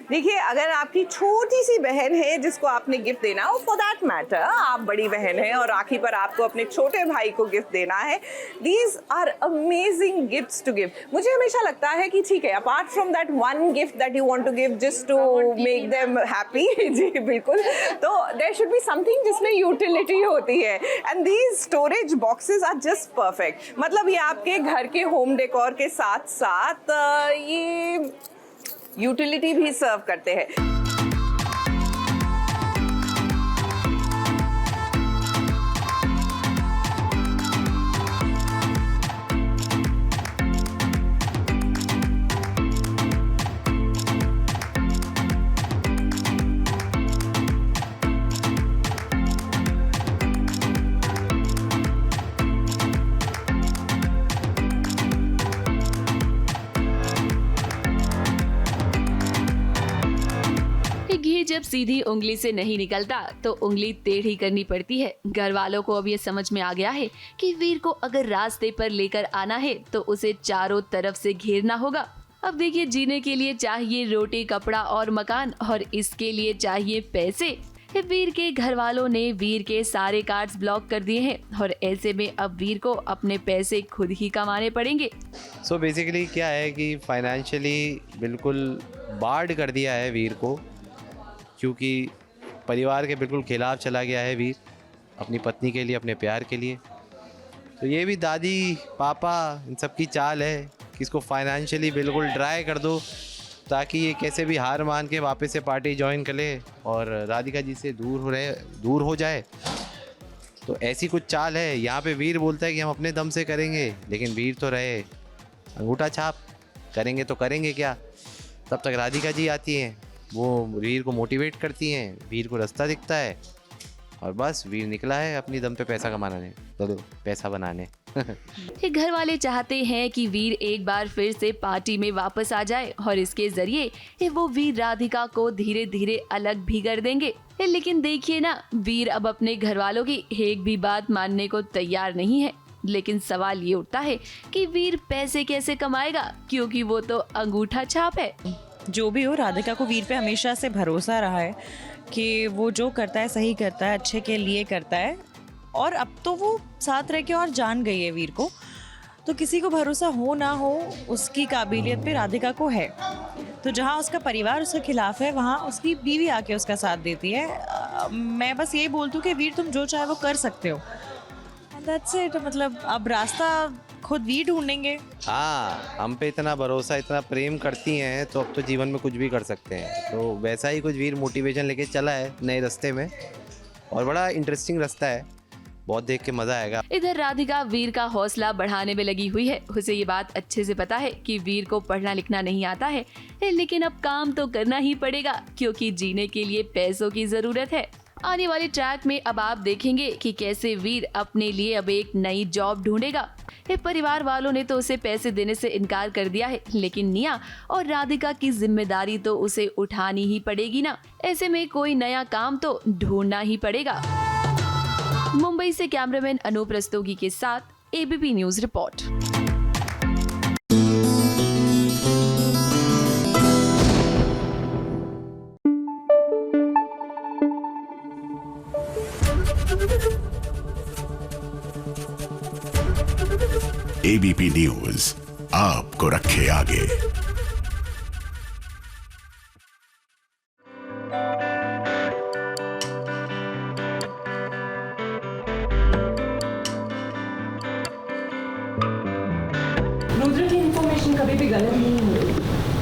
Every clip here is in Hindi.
देखिए, अगर आपकी छोटी सी बहन है जिसको आपने गिफ्ट देना हो, फॉर दैट मैटर आप बड़ी बहन है और राखी पर आपको अपने छोटे भाई को गिफ्ट देना है, these are amazing gifts to give. मुझे हमेशा लगता है कि ठीक है, apart from that one gift that you want to give just to make them happy, जी बिल्कुल, तो देयर शुड बी समथिंग जिसमें यूटिलिटी होती है, and these storage boxes are just perfect. मतलब ये आपके घर के होम डेकोर के साथ साथ ये यूटिलिटी भी सर्व करते हैं। घी जब सीधी उंगली से नहीं निकलता तो उंगली टेढ़ी करनी पड़ती है। घर वालों को अब ये समझ में आ गया है कि वीर को अगर रास्ते पर लेकर आना है तो उसे चारों तरफ से घेरना होगा। अब देखिए, जीने के लिए चाहिए रोटी, कपड़ा और मकान, और इसके लिए चाहिए पैसे। वीर के घर वालों ने वीर के सारे कार्ड्स ब्लॉक कर दिए हैं और ऐसे में अब वीर को अपने पैसे खुद ही कमाने पड़ेंगे। सो बेसिकली क्या है कि फाइनेंशियली बिल्कुल बार्ड कर दिया है वीर को, क्योंकि परिवार के बिल्कुल खिलाफ चला गया है वीर अपनी पत्नी के लिए, अपने प्यार के लिए। तो ये भी दादी पापा इन सब की चाल है कि इसको फाइनेंशियली बिल्कुल ड्राई कर दो ताकि ये कैसे भी हार मान के वापस से पार्टी ज्वाइन कर ले और राधिका जी से दूर हो जाए। तो ऐसी कुछ चाल है। यहाँ पे वीर बोलता है कि हम अपने दम से करेंगे, लेकिन वीर तो रहे अंगूठा छाप, करेंगे तो करेंगे क्या। तब तक राधिका जी आती हैं, वो वीर को मोटिवेट करती हैं, वीर को रास्ता दिखता है और बस वीर निकला है अपनी दम पे पैसा कमाने, चलो पैसा बनाने। घर वाले चाहते हैं कि वीर एक बार फिर से पार्टी में वापस आ जाए और इसके जरिए वो वीर राधिका को धीरे धीरे अलग भी कर देंगे। लेकिन देखिए ना, वीर अब अपने घर वालों की एक भी बात मानने को तैयार नहीं है। लेकिन सवाल ये उठता है कि वीर पैसे कैसे कमाएगा, क्योंकि वो तो अंगूठा छाप है। जो भी हो, राधिका को वीर पे हमेशा से भरोसा रहा है कि वो जो करता है सही करता है, अच्छे के लिए करता है, और अब तो वो साथ रह के और जान गई है वीर को। तो किसी को भरोसा हो ना हो, उसकी काबिलियत पे राधिका को है। तो जहाँ उसका परिवार उसके खिलाफ है, वहाँ उसकी बीवी आके उसका साथ देती है। मैं बस यही बोलती हूँ कि वीर तुम जो चाहे वो कर सकते हो, दैट्स इट। मतलब अब रास्ता खुद वीर ढूंढेंगे। हाँ, हम पे इतना भरोसा, इतना प्रेम करती हैं तो अब तो जीवन में कुछ भी कर सकते हैं। तो वैसा ही कुछ वीर मोटिवेशन लेके चला है नए रास्ते में, और बड़ा इंटरेस्टिंग रास्ता है, बहुत देख के मजा आएगा। इधर राधिका वीर का हौसला बढ़ाने में लगी हुई है। उसे ये बात अच्छे से पता है कि वीर को पढ़ना लिखना नहीं आता है, लेकिन अब काम तो करना ही पड़ेगा क्योंकि जीने के लिए पैसों की जरूरत है। आने वाले ट्रैक में अब आप देखेंगे कि कैसे वीर अपने लिए अब एक नई जॉब ढूंढेगा। परिवार वालों ने तो उसे पैसे देने से इनकार कर दिया है, लेकिन निया और राधिका की जिम्मेदारी तो उसे उठानी ही पड़ेगी ना। ऐसे में कोई नया काम तो ढूंढना ही पड़ेगा। मुंबई से कैमरामैन अनूप रस्तोगी के साथ ABP news report. ABP news आपको रखे आगे। रुद्र की इन्फॉर्मेशन कभी भी गलत नहीं हुई,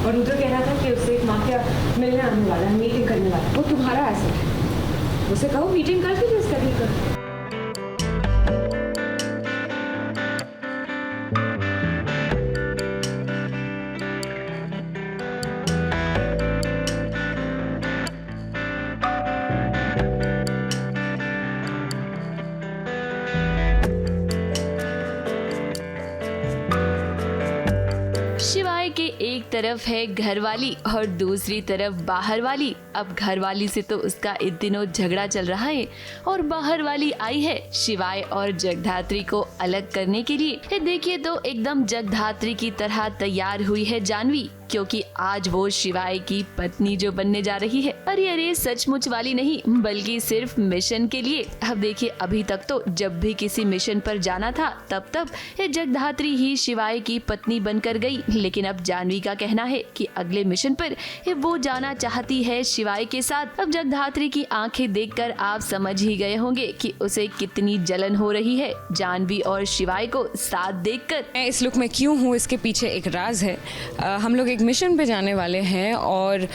और रुद्र कह रहा था कि उससे एक माफिया मिलने आने वाला है, मीटिंग करने वाला है। वो तुम्हारा एसेट है, उसे कहो मीटिंग कर दीजिए उसका भी कर। शिवाय के एक तरफ है घरवाली और दूसरी तरफ बाहर वाली। अब घरवाली से तो उसका इन दिनों झगड़ा चल रहा है और बाहर वाली आई है शिवाय और जगधात्री को अलग करने के लिए। देखिए तो एकदम जगधात्री की तरह तैयार हुई है जानवी। क्योंकि आज वो शिवाय की पत्नी जो बनने जा रही है। अरे सचमुच वाली नहीं, बल्कि सिर्फ मिशन के लिए। अब देखिए, अभी तक तो जब भी किसी मिशन पर जाना था तब ये जगधात्री ही शिवाय की पत्नी बनकर गई। लेकिन अब जानवी का कहना है कि अगले मिशन पर वो जाना चाहती है शिवाय के साथ। अब जगधात्री की आंखें देखकर आप समझ ही गए होंगे कि उसे कितनी जलन हो रही है जानवी और शिवाय को साथ देखकर। मैं इस लुक में क्यों हूँ, इसके पीछे एक राज है। हम लोग एक मिशन पे जाने वाले हैं और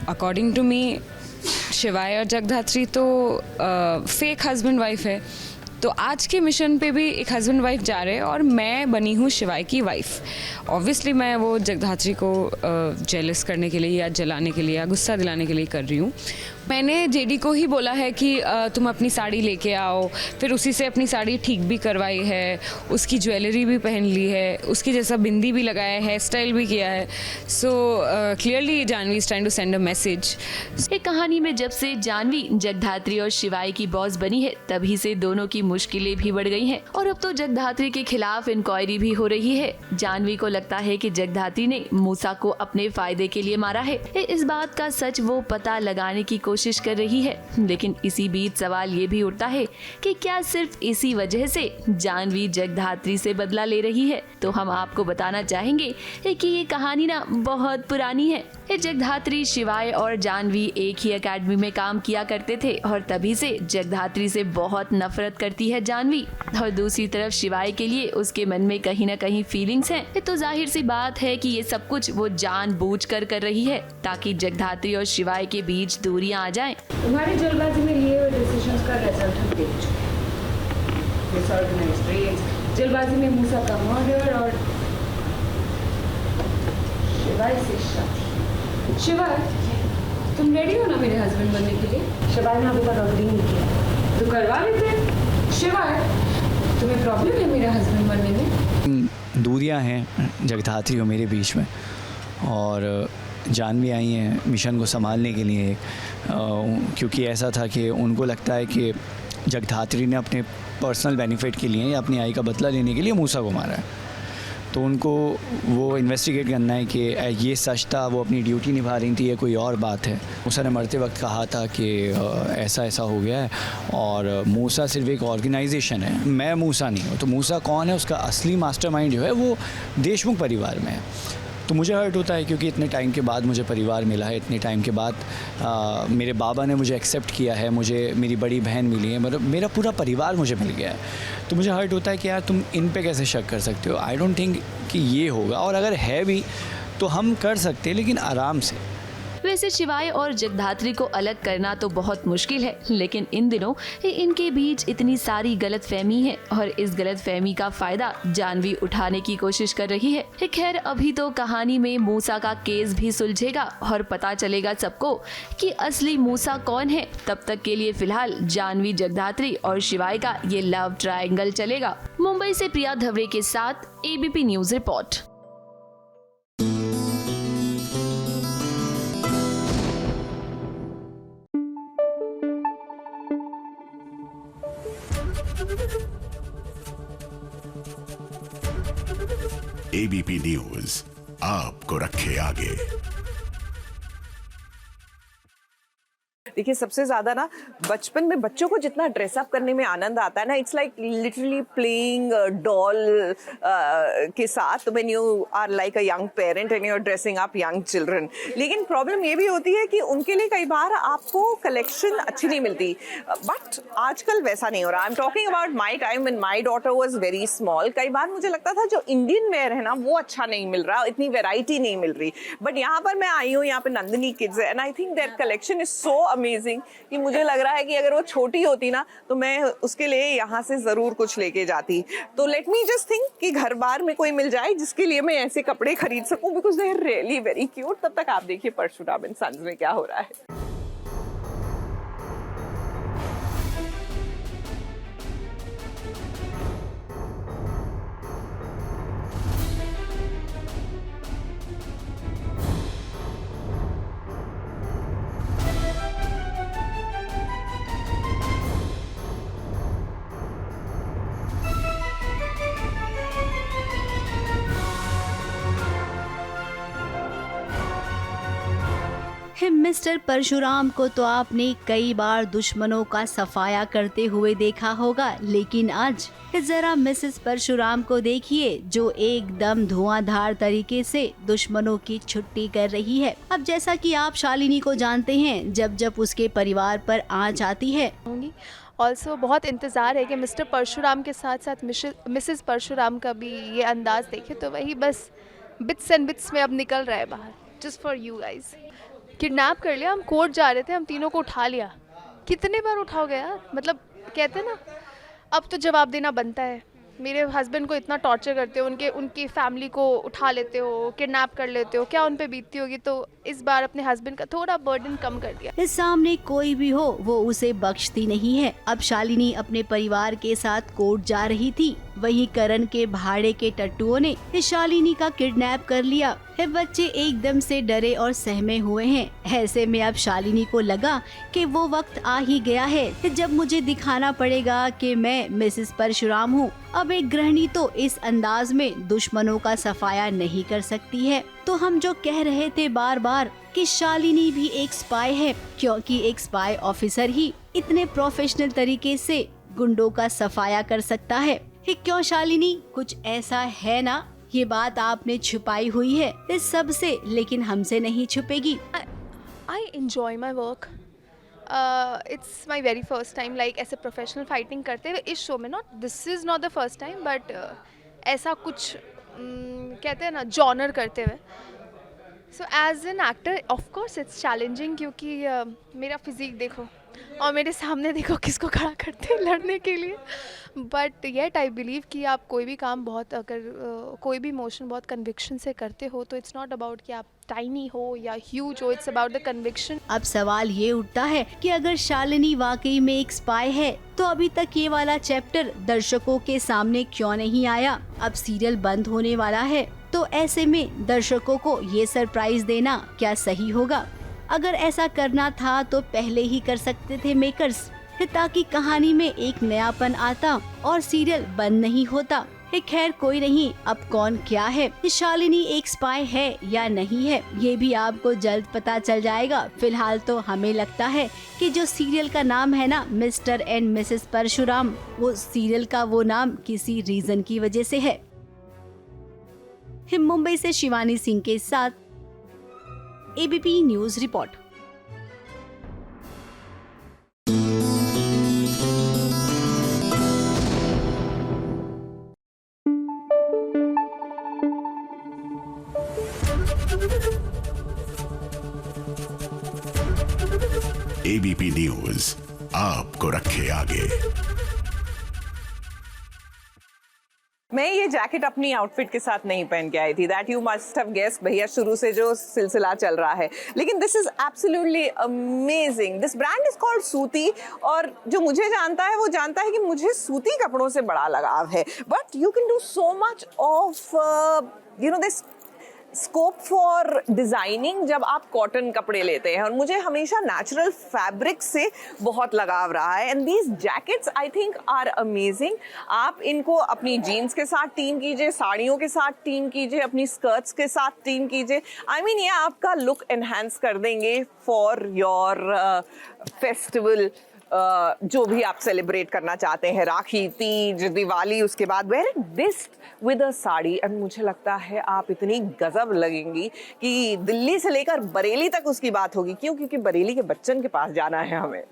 अकॉर्डिंग टू मी शिवाय और जगधात्री तो फेक हस्बैंड वाइफ है। तो आज के मिशन पे भी एक हस्बैंड वाइफ जा रहे हैं और मैं बनी हूँ शिवाय की वाइफ। ऑब्वियसली मैं वो जगधात्री को जेलस करने के लिए या जलाने के लिए या गुस्सा दिलाने के लिए कर रही हूँ। मैंने जेडी को ही बोला है कि तुम अपनी साड़ी लेके आओ, फिर उसी से अपनी साड़ी ठीक भी करवाई है, उसकी ज्वेलरी भी पहन ली है, उसकी जैसा बिंदी भी लगाया है, हेयर स्टाइल भी किया है। So clearly Janhvi is trying to send a message. इस कहानी में जब से जानवी जगधात्री और शिवाय की बॉस बनी है तभी से दोनों की मुश्किलें भी बढ़ गई हैं और अब तो जगधात्री के खिलाफ इंक्वायरी भी हो रही है। जानवी को लगता है कि जगधात्री ने मूसा को अपने फायदे के लिए मारा है। इस बात का सच वो पता लगाने की कोशिश कर रही है। लेकिन इसी बीच सवाल ये भी उठता है कि क्या सिर्फ इसी वजह से जानवी जगधात्री से बदला ले रही है। तो हम आपको बताना चाहेंगे कि ये कहानी ना बहुत पुरानी है। जगधात्री, शिवाय और जानवी एक ही एकेडमी में काम किया करते थे और तभी से जगधात्री से बहुत नफरत करती है जानवी। और दूसरी तरफ शिवाय के लिए उसके मन में कहीं ना कहीं फीलिंग्स हैं। तो जाहिर सी बात है कि ये सब कुछ वो जानबूझकर कर रही है ताकि जगधात्री और शिवाय के बीच दूरियां आ जाएं। तुम्हारी जल्दबाजी में लिए हुए डिसीजंस का रिजल्ट हम देख चुके हैं। डिसऑर्गनाइज्ड रेड्स, जल्दबाजी में मूसा का मर्डर और शिवाय से शादी। शिवाय, तुम रेडी हो ना मेरे हस्बैंड बनने के लिए? शिवाय ने अभी तक अग्री नहीं किया, तो करवा लेते। शिवाय, तुम्हें प्रॉब्लम है मेरे हस्बैंड बनने में? दूरियां हैं जगधात्री और मेरे बीच में, और जानवी आई हैं मिशन को संभालने के लिए। क्योंकि ऐसा था कि उनको लगता है कि जगधात्री ने अपने पर्सनल बेनिफिट के लिए या अपनी आई का बदला लेने के लिए मूसा को मारा है। तो उनको वो इन्वेस्टिगेट करना है कि ये सच था, वो अपनी ड्यूटी निभा रही थी, या कोई और बात है। मूसा ने मरते वक्त कहा था कि ऐसा ऐसा हो गया है, और मूसा सिर्फ एक ऑर्गेनाइजेशन है, मैं मूसा नहीं हूँ। तो मूसा कौन है? उसका असली मास्टरमाइंड जो है वो देशमुख परिवार में है। तो मुझे हर्ट होता है क्योंकि इतने टाइम के बाद मुझे परिवार मिला है, इतने टाइम के बाद मेरे बाबा ने मुझे एक्सेप्ट किया है, मुझे मेरी बड़ी बहन मिली है, मतलब मेरा पूरा परिवार मुझे मिल गया है। तो मुझे हर्ट होता है कि यार तुम इन पे कैसे शक कर सकते हो। आई डोंट थिंक कि ये होगा, और अगर है भी तो हम कर सकते हैं, लेकिन आराम से। वैसे शिवाय और जगधात्री को अलग करना तो बहुत मुश्किल है, लेकिन इन दिनों इनके बीच इतनी सारी गलतफहमी है और इस गलतफहमी का फायदा जानवी उठाने की कोशिश कर रही है। खैर, अभी तो कहानी में मूसा का केस भी सुलझेगा और पता चलेगा सबको कि असली मूसा कौन है। तब तक के लिए फिलहाल जानवी, जगधात्री और शिवाय का ये लव ट्रायंगल चलेगा। मुंबई से प्रिया धवरे के साथ ABP news report. ABP news आपको रखे आगे। देखिए, सबसे ज्यादा ना बचपन में बच्चों को जितना ड्रेसअप करने में आनंद आता है ना, it's like literally playing doll के साथ when you are like a young parent and you are dressing up young children. लेकिन प्रॉब्लम ये भी होती है कि उनके लिए कई बार आपको कलेक्शन अच्छी नहीं मिलती, बट आजकल वैसा नहीं हो रहा। I am talking about my time when my daughter was very small. कई बार मुझे लगता था जो इंडियन वेयर है ना वो अच्छा नहीं मिल रहा, इतनी वेराइटी नहीं मिल रही। बट यहाँ पर मैं आई हूँ, यहाँ पे नंदिनी किड्स है, and I think that collection is so amazing कि मुझे लग रहा है कि अगर वो छोटी होती ना तो मैं उसके लिए यहाँ से जरूर कुछ लेके जाती। तो लेट मी जस्ट थिंक कि घर बार में कोई मिल जाए जिसके लिए मैं ऐसे कपड़े खरीद सकूं, because they are really very cute. तब तक आप देखिए परशुराम एंड सन्स में क्या हो रहा है। मिस्टर परशुराम को तो आपने कई बार दुश्मनों का सफाया करते हुए देखा होगा, लेकिन आज जरा मिसेस परशुराम को देखिए जो एकदम धुआंधार तरीके से दुश्मनों की छुट्टी कर रही है। अब जैसा कि आप शालिनी को जानते हैं, जब जब उसके परिवार पर आंच आती है, ऑल्सो बहुत इंतज़ार है कि मिस्टर परशुराम के साथ साथ मिसेस परशुराम का भी ये अंदाज़ देखे, तो वही बस बिट्स एंड बिट्स में अब निकल रहा है बाहर, just for you guys. Kidnap कर लिया, हम कोर्ट जा रहे थे, हम तीनों को उठा लिया। कितने बार उठाओगे यार, मतलब कहते हैं ना, अब तो जवाब देना बनता है। मेरे हस्बैंड को इतना टॉर्चर करते हो, उनकी फैमिली को उठा लेते हो, किडनैप कर लेते हो, क्या उन पे बीतती होगी। तो इस बार अपने हस्बैंड का थोड़ा बर्डन कम कर दिया। इस सामने कोई भी हो वो उसे बख्शती नहीं है। अब शालिनी अपने परिवार के साथ कोर्ट जा रही थी, वहीं करण के भाड़े के टट्टुओं ने शालिनी का किडनैप कर लिया। बच्चे एकदम से डरे और सहमे हुए हैं। ऐसे में अब शालिनी को लगा कि वो वक्त आ ही गया है जब मुझे दिखाना पड़ेगा कि मैं मिसेस परशुराम हूँ। अब एक गृहिणी तो इस अंदाज में दुश्मनों का सफाया नहीं कर सकती है। तो हम जो कह रहे थे बार बार कि शालिनी भी एक स्पाई है, क्योंकि एक स्पाई ऑफिसर ही इतने प्रोफेशनल तरीके से गुंडों का सफाया कर सकता है। क्यों शालिनी, कुछ ऐसा है ना? ये बात आपने छुपाई हुई है इस सब से, लेकिन हमसे नहीं छुपेगी। I enjoy my work. It's my very first time like ऐसे प्रोफेशनल फाइटिंग करते हुए इस शो में। This is not the first time, but ऐसा कुछ कहते हैं ना जॉनर करते हुए। So as an actor of course it's challenging, क्योंकि मेरा फिजिक देखो और मेरे सामने देखो किसको खड़ा करते हैं लड़ने के लिए। बट येट आई बिलीव कि आप कोई भी काम बहुत, अगर कोई भी मोशन बहुत कन्विक्शन से करते हो, तो इट्स नॉट अबाउट कि आप टाइनी हो या ह्यूज हो, इट्स अबाउट द कन्विक्शन। अब सवाल ये उठता है कि अगर शालिनी वाकई में एक स्पाई है, तो अभी तक ये वाला चैप्टर दर्शकों के सामने क्यों नहीं आया? अब सीरियल बंद होने वाला है, तो ऐसे में दर्शकों को ये सरप्राइज देना क्या सही होगा? अगर ऐसा करना था तो पहले ही कर सकते थे मेकर्स, ताकि कहानी में एक नयापन आता और सीरियल बंद नहीं होता। खैर कोई नहीं, अब कौन क्या है, शालिनी एक स्पाई है या नहीं है, ये भी आपको जल्द पता चल जाएगा। फिलहाल तो हमें लगता है कि जो सीरियल का नाम है ना, मिस्टर एंड मिसेस परशुराम, वो सीरियल का वो नाम किसी रीजन की वजह से है। मुंबई से शिवानी सिंह के साथ ABP news report. ABP news आपको रखे आगे। मैं ये जैकेट अपनी आउटफिट के साथ नहीं पहन के आई थी, that you must have guessed भैया, शुरू से जो सिलसिला चल रहा है। लेकिन this is absolutely amazing. This brand is called सूती, और जो मुझे जानता है वो जानता है कि मुझे सूती कपड़ों से बड़ा लगाव है। But you can do so much of you know this scope for designing जब आप कॉटन कपड़े लेते हैं, और मुझे हमेशा नेचुरल फैब्रिक से बहुत लगाव रहा है। And these jackets I think are amazing. आप इनको अपनी जीन्स के साथ टीम कीजिए, साड़ियों के साथ टीम कीजिए, अपनी स्कर्ट्स के साथ टीम कीजिए। आई मीन ये आपका लुक एनहांस कर देंगे फॉर योर फेस्टिवल, जो भी आप सेलिब्रेट करना चाहते हैं, राखी, तीज, दिवाली। उसके बाद wear this with a sari, and मुझे लगता है आप इतनी गजब लगेंगी कि दिल्ली से लेकर बरेली तक उसकी बात होगी। क्यों? क्योंकि बरेली के बच्चन के पास जाना है हमें।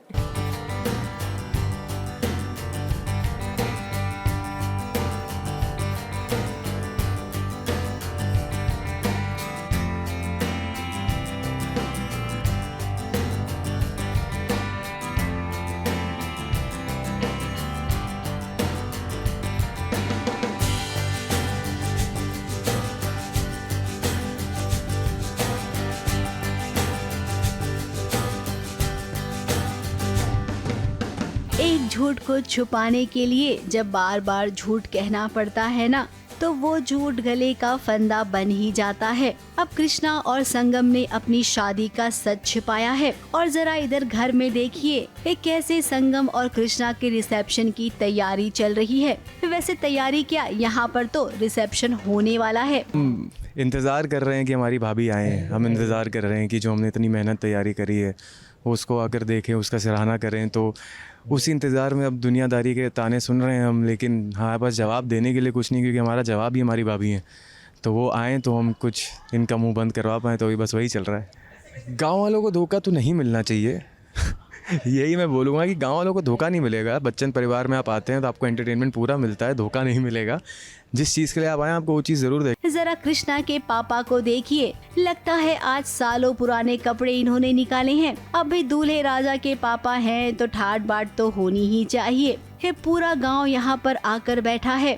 एक झूठ को छुपाने के लिए जब बार बार झूठ कहना पड़ता है ना, तो वो झूठ गले का फंदा बन ही जाता है। अब कृष्णा और संगम ने अपनी शादी का सच छिपाया है, और जरा इधर घर में देखिए कैसे संगम और कृष्णा के रिसेप्शन की तैयारी चल रही है। वैसे तैयारी क्या, यहाँ पर तो रिसेप्शन होने वाला है। इंतज़ार कर रहे हैं कि हमारी भाभी आएँ। हम इंतज़ार कर रहे हैं कि जो हमने इतनी मेहनत तैयारी करी है वो उसको आकर देखें, उसका सराहना करें। तो उसी इंतज़ार में अब दुनियादारी के ताने सुन रहे हैं हम, लेकिन हाँ बस जवाब देने के लिए कुछ नहीं, क्योंकि हमारा जवाब ही हमारी भाभी हैं। तो वो आएँ तो हम कुछ इनका मुंह बंद करवा पाएँ, तो अभी बस वही चल रहा है। गाँव वालों को धोखा तो नहीं मिलना चाहिए यही मैं बोलूँगा कि गाँव वालों को धोखा नहीं मिलेगा। बच्चन परिवार में आप आते हैं तो आपको एंटरटेनमेंट पूरा मिलता है, धोखा नहीं मिलेगा। जिस चीज़ के लिए आप आए आपको वो चीज़ ज़रूर देखें। जरा कृष्णा के पापा को देखिए, लगता है आज सालों पुराने कपड़े इन्होंने निकाले हैं। अब भी दूल्हे राजा के पापा हैं तो ठाट बाट तो होनी ही चाहिए। है पूरा गांव यहाँ पर आकर बैठा है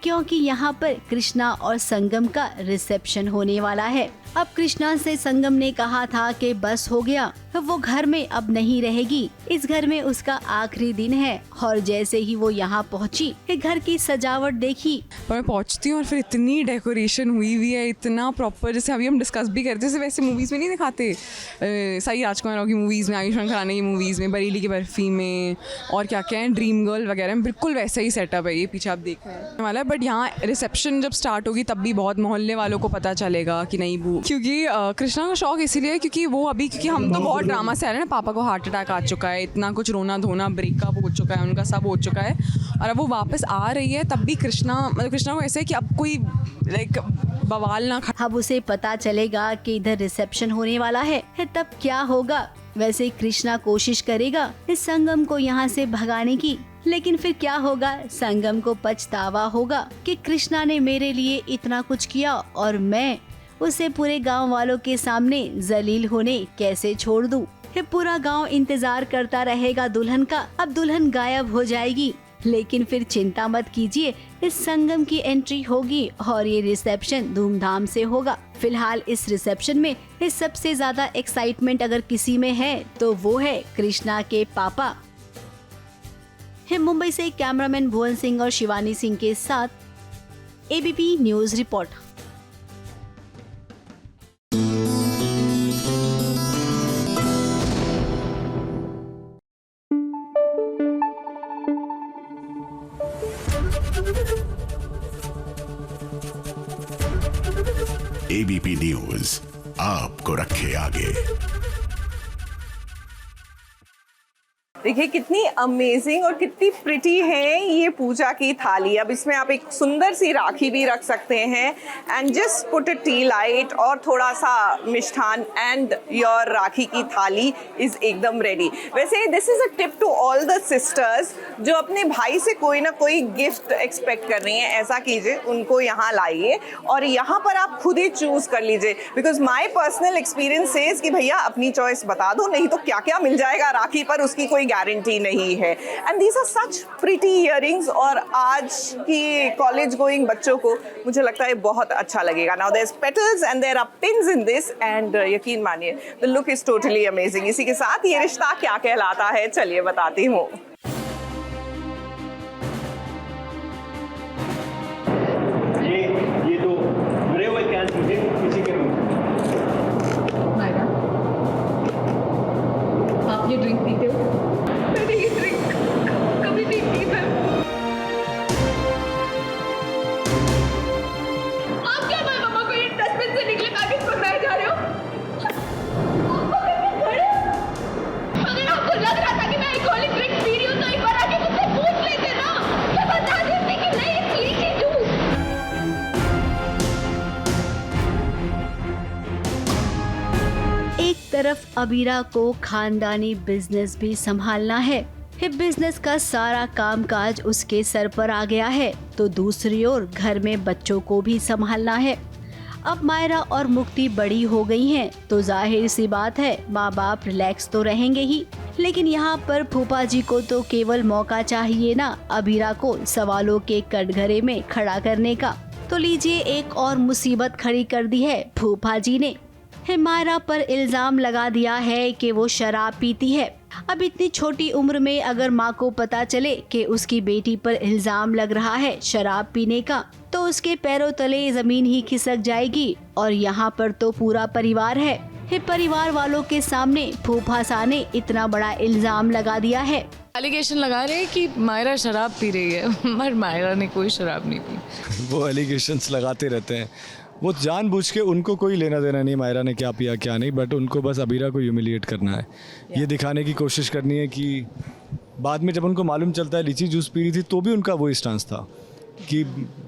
क्योंकि यहाँ पर कृष्णा और संगम का रिसेप्शन होने वाला है। अब कृष्णा से संगम ने कहा था कि बस हो गया, वो घर में अब नहीं रहेगी। इस घर में उसका आखिरी दिन है और जैसे ही वो यहाँ पहुँची घर की सजावट देखी। पर मैं पहुँचती हूँ और फिर इतनी डेकोरेशन हुई हुई है, इतना प्रॉपर, जैसे अभी हम डिस्कस भी करते हैं, वैसे मूवीज़ में नहीं दिखाते। सही राजकुमार राव की मूवीज़ में, आयुष्मान खुराना की मूवीज़ में, बरेली की बर्फी में और क्या क्या है, ड्रीम गर्ल वगैरह में बिल्कुल वैसा ही सेटअप है। ये पीछे आप देख रहे हैं वाला। बट यहाँ रिसेप्शन जब स्टार्ट होगी तब भी बहुत मोहल्ले वालों को पता चलेगा कि नहीं वो, क्योंकि कृष्णा का शौक इसीलिए क्योंकि वो अभी, क्योंकि हम तो बहुत ड्रामा से आ रहे हैं ना, पापा को हार्ट अटैक आ चुका है, इतना कुछ रोना धोना, ब्रेकअप हो चुका है उनका, सब हो चुका है, और अब वो वापस आ रही है तब भी कृष्णा को ऐसा है कि अब कोई लाइक बवाल ना। अब उसे पता चलेगा कि इधर रिसेप्शन होने वाला है तब क्या होगा। वैसे कृष्णा कोशिश करेगा इस संगम को यहाँ से भगाने की, लेकिन फिर क्या होगा, संगम को पछतावा होगा कि कृष्णा ने मेरे लिए इतना कुछ किया और मैं उसे पूरे गांव वालों के सामने जलील होने कैसे छोड़ दूं। पूरा गांव इंतजार करता रहेगा दुल्हन का। अब दुल्हन गायब हो जाएगी, लेकिन फिर चिंता मत कीजिए, इस संगम की एंट्री होगी और ये रिसेप्शन धूमधाम से होगा। फिलहाल इस रिसेप्शन में इस सबसे ज्यादा एक्साइटमेंट अगर किसी में है तो वो है कृष्णा के पापा। मुंबई से कैमरामैन भुवन सिंह और शिवानी सिंह के साथ ABP news report. ABP news आपको रखे आगे। देखिए कितनी अमेजिंग और कितनी प्रिटी है ये पूजा की थाली। अब इसमें आप एक सुंदर सी राखी भी रख सकते हैं and just put a T light और थोड़ा सा मिष्ठान एंड योर राखी की थाली इज एकदम रेडी। वैसे this is a tip to all the sisters जो अपने भाई से कोई ना कोई गिफ्ट एक्सपेक्ट कर रही हैं, ऐसा कीजिए, उनको यहाँ लाइए और यहाँ पर आप खुद ही चूज कर लीजिए। Because my personal experience says कि भैया अपनी चॉइस बता दो, नहीं तो क्या क्या मिल जाएगा राखी पर उसकी कोई गारंटी नहीं है। And these are such pretty earrings और आज की कॉलेज गोइंग बच्चों को मुझे लगता है बहुत अच्छा लगेगा। Now there is petals and there are pins in this and यकीन मानिए the look is totally amazing. इसी के साथ ये रिश्ता क्या कहलाता है चलिए बताती हूँ। ये तो भरे हुए कैंस मुझे किसी के रूम। मायरा, आप ये ड्रिंक पीते हो? मैंने ये ड्रिंक कभी नहीं पी है। आप क्या मेरे मम्मा को ये डस्टबिन से निकले पैकेट पकड़ाए जा रहे हो? अगर आपको लग रहा था कि मैं अल्कोहलिक ड्रिंक पी रही हूँ तो एक बार आके मुझसे पूछ लेते ना, मैं बता देती कि नहीं लीची जूस। एक तरफ अबीरा को खानदानी बिजनेस भी संभालना है, बिजनेस का सारा कामकाज उसके सर पर आ गया है, तो दूसरी ओर घर में बच्चों को भी संभालना है। अब मायरा और मुक्ति बड़ी हो गई हैं, तो जाहिर सी बात है माँ बाप रिलैक्स तो रहेंगे ही, लेकिन यहाँ पर फूफा जी को तो केवल मौका चाहिए ना अबीरा को सवालों के कटघरे में खड़ा करने का। तो लीजिए एक और मुसीबत खड़ी कर दी है फूफा जी ने। मायरा पर इल्जाम लगा दिया है कि वो शराब पीती है। अब इतनी छोटी उम्र में अगर माँ को पता चले कि उसकी बेटी पर इल्जाम लग रहा है शराब पीने का, तो उसके पैरों तले जमीन ही खिसक जाएगी। और यहाँ पर तो पूरा परिवार है, परिवार वालों के सामने फूफा सा ने इतना बड़ा इल्जाम लगा दिया है। एलिगेशन लगा रहे हैं कि मायरा शराब पी रही है, मगर मायरा ने कोई शराब नहीं पी। वो एलिगेशंस लगाते रहते हैं वो जानबूझ के, उनको कोई लेना देना नहीं मायरा ने क्या पिया क्या नहीं, बट उनको बस अबीरा को ह्यूमिलिएट करना है, ये दिखाने की कोशिश करनी है कि बाद में जब उनको मालूम चलता है लीची जूस पी रही थी तो भी उनका वही स्टांस था कि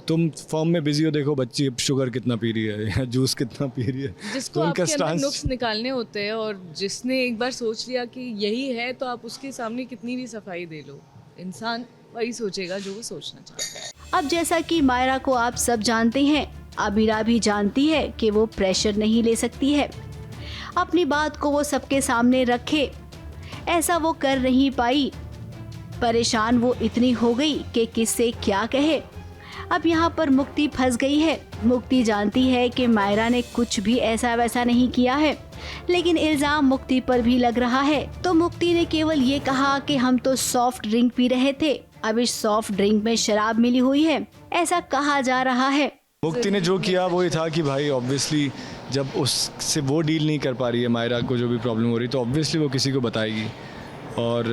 तुम फॉर्म में बिजी हो, देखो बच्ची शुगर कितना पी रही है या जूस कितना पी रही है। जिसको आपके अंदर नुक्स निकालने होते हैं और जिसने एक बार सोच लिया कि यही है तो आप उसके सामने कितनी भी सफाई दे लो, इंसान वही सोचेगा जो वो सोचना चाहता है। अब जैसा कि मायरा को आप सब जानते हैं, अबीरा भी जानती है कि वो प्रेशर नहीं ले सकती है। अपनी बात को वो सबके सामने रखे, ऐसा वो कर नहीं पाई। परेशान वो इतनी हो गई कि किससे क्या कहे। अब यहाँ पर मुक्ति फंस गई है। मुक्ति जानती है कि मायरा ने कुछ भी ऐसा वैसा नहीं किया है, लेकिन इल्जाम मुक्ति पर भी लग रहा है। तो मुक्ति ने केवल ये कहा कि हम तो सॉफ्ट ड्रिंक पी रहे थे, अब इस सॉफ्ट ड्रिंक में शराब मिली हुई है, ऐसा कहा जा रहा है। मुक्ति ने जो किया वो ये था कि भाई ऑब्वियसली जब उससे वो डील नहीं कर पा रही है मायरा को जो भी प्रॉब्लम हो रही, तो ऑब्वियसली वो किसी को बताएगी, और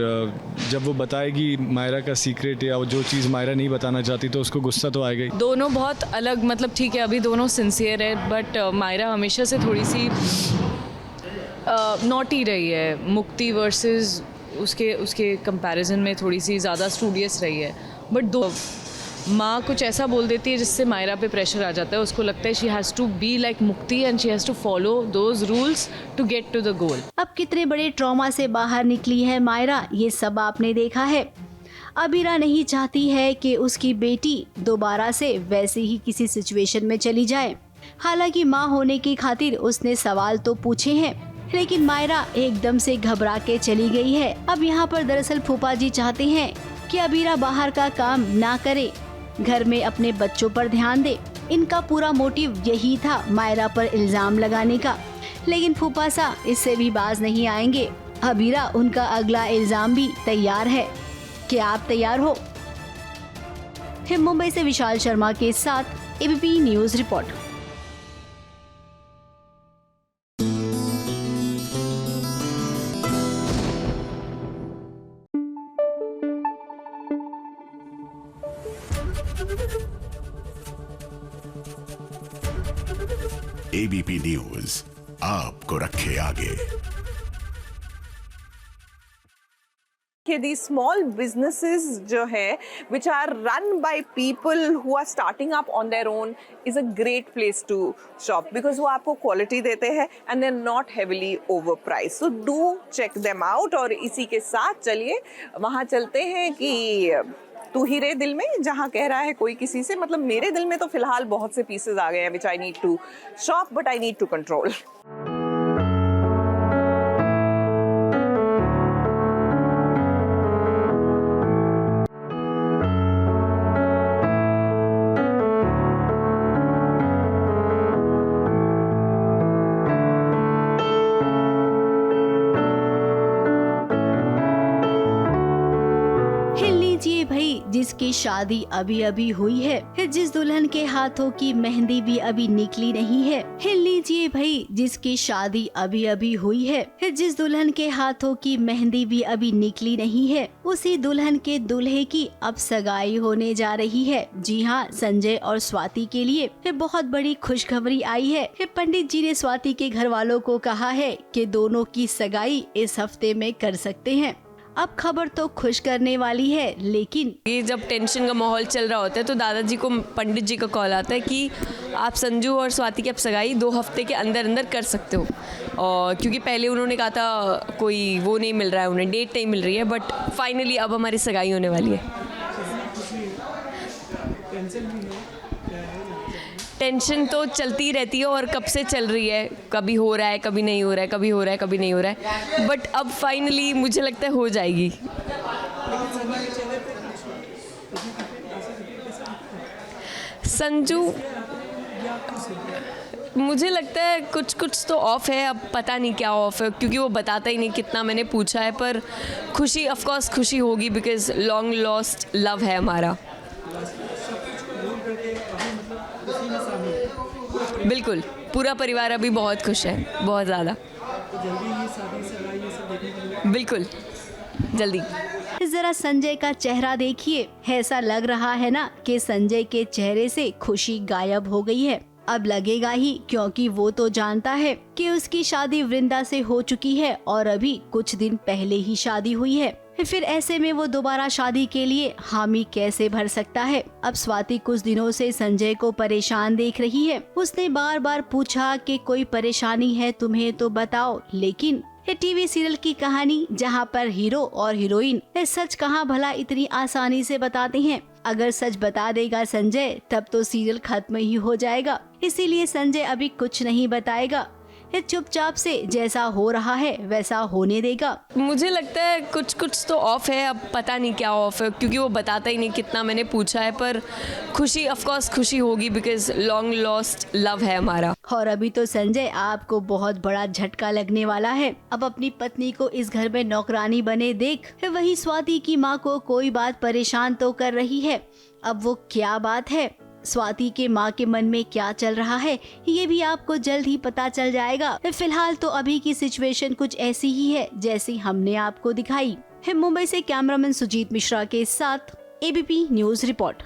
जब वो बताएगी मायरा का सीक्रेट या जो चीज़ मायरा नहीं बताना चाहती तो उसको गुस्सा तो आएगा ही। दोनों बहुत अलग, मतलब ठीक है अभी दोनों सिंसियर है, बट मायरा हमेशा से थोड़ी सी नॉटी रही है। मुक्ति वर्सेस उसके कंपैरिजन में थोड़ी सी ज़्यादा स्टूडियस रही है, बट दो माँ कुछ ऐसा बोल देती है जिससे मायरा पे प्रेशर आ जाता है। उसको लगता है she has to be like Mukti and she has to follow those rules to get to the goal. अब कितने बड़े ट्रॉमा से बाहर निकली है मायरा, ये सब आपने देखा है। अबीरा नहीं चाहती है कि उसकी बेटी दोबारा से वैसे ही किसी सिचुएशन में चली जाए। हालांकि माँ होने की खातिर उसने सवाल तो पूछे हैं, लेकिन मायरा एकदम से घबरा के चली गई है। अब यहाँ पर दरअसल फूफा जी चाहते हैं कि अबीरा बाहर का काम ना करे, घर में अपने बच्चों पर ध्यान दे। इनका पूरा मोटिव यही था मायरा पर इल्जाम लगाने का, लेकिन फूफा सा इससे भी बाज नहीं आएंगे। अबीरा उनका अगला इल्जाम भी तैयार है। क्या आप तैयार हो? मुंबई से विशाल शर्मा के साथ ABP news report. ABP news आपको रखे आगे। कि these small businesses जो है which are run by people who are starting up on their own is a great place to shop because वो आपको quality देते हैं and they're not heavily overpriced, so do check them out। और इसी के साथ चलिए वहाँ चलते हैं कि तू ही रे दिल में, जहाँ कह रहा है कोई किसी से, मतलब मेरे दिल में तो फिलहाल बहुत से पीसेस आ गए हैं which I need to shop but I need to control। जिसकी शादी अभी अभी हुई है, फिर जिस दुल्हन के हाथों की मेहंदी भी अभी निकली नहीं है। हिल लीजिए भाई, जिसकी शादी अभी अभी हुई है, फिर जिस दुल्हन के हाथों की मेहंदी भी अभी निकली नहीं है, उसी दुल्हन के दूल्हे की अब सगाई होने जा रही है। जी हाँ, संजय और स्वाति के लिए फिर बहुत बड़ी खुशखबरी आई है। फिर पंडित जी ने स्वाति के घर वालों को कहा है कि दोनों की सगाई इस हफ्ते में कर सकते हैं। अब खबर तो खुश करने वाली है, लेकिन ये जब टेंशन का माहौल चल रहा होता है तो दादाजी को पंडित जी का कॉल आता है कि आप संजू और स्वाति की आप सगाई 2 हफ्ते के अंदर अंदर कर सकते हो। और क्योंकि पहले उन्होंने कहा था कोई वो नहीं मिल रहा है, उन्हें डेट नहीं मिल रही है, बट फाइनली अब हमारी सगाई होने वाली है। टेंशन तो चलती रहती है और कब से चल रही है, कभी हो रहा है कभी नहीं हो रहा है, कभी हो रहा है कभी नहीं हो रहा है, बट अब फाइनली मुझे लगता है हो जाएगी। संजू मुझे लगता है कुछ तो ऑफ है, अब पता नहीं क्या ऑफ है क्योंकि वो बताता ही नहीं कितना मैंने पूछा है, पर खुशी ऑफ कोर्स खुशी होगी बिकॉज लॉन्ग लॉस्ट लव है हमारा। बिल्कुल, पूरा परिवार अभी बहुत खुश है, बहुत ज़्यादा। बिल्कुल जल्दी। जरा संजय का चेहरा देखिए, ऐसा लग रहा है ना कि संजय के चेहरे से खुशी गायब हो गई है। अब लगेगा ही, क्योंकि वो तो जानता है कि उसकी शादी वृंदा से हो चुकी है और अभी कुछ दिन पहले ही शादी हुई है। फिर ऐसे में वो दोबारा शादी के लिए हामी कैसे भर सकता है। अब स्वाति कुछ दिनों से संजय को परेशान देख रही है। उसने बार बार पूछा कि कोई परेशानी है तुम्हें तो बताओ, लेकिन ये टीवी सीरियल की कहानी जहाँ पर हीरो और हीरोइन सच कहाँ भला इतनी आसानी से बताते हैं। अगर सच बता देगा संजय तब तो सीरियल खत्म ही हो जाएगा। इसीलिए संजय अभी कुछ नहीं बताएगा, चुपचाप से जैसा हो रहा है वैसा होने देगा। मुझे लगता है कुछ कुछ तो ऑफ है, अब पता नहीं क्या ऑफ है, क्योंकि वो बताता ही नहीं। कितना मैंने पूछा है, पर खुशी ऑफ कोर्स खुशी होगी, बिकॉज लॉन्ग लॉस्ट लव है हमारा। और अभी तो संजय आपको बहुत बड़ा झटका लगने वाला है। अब अपनी पत्नी को इस घर में नौकरानी बने देख वही स्वाति की माँ को कोई बात परेशान तो कर रही है। अब वो क्या बात है, स्वाति के माँ के मन में क्या चल रहा है, ये भी आपको जल्द ही पता चल जाएगा। फिलहाल तो अभी की सिचुएशन कुछ ऐसी ही है जैसी हमने आपको दिखाई है। मुंबई से कैमरामैन सुजीत मिश्रा के साथ ABP news report.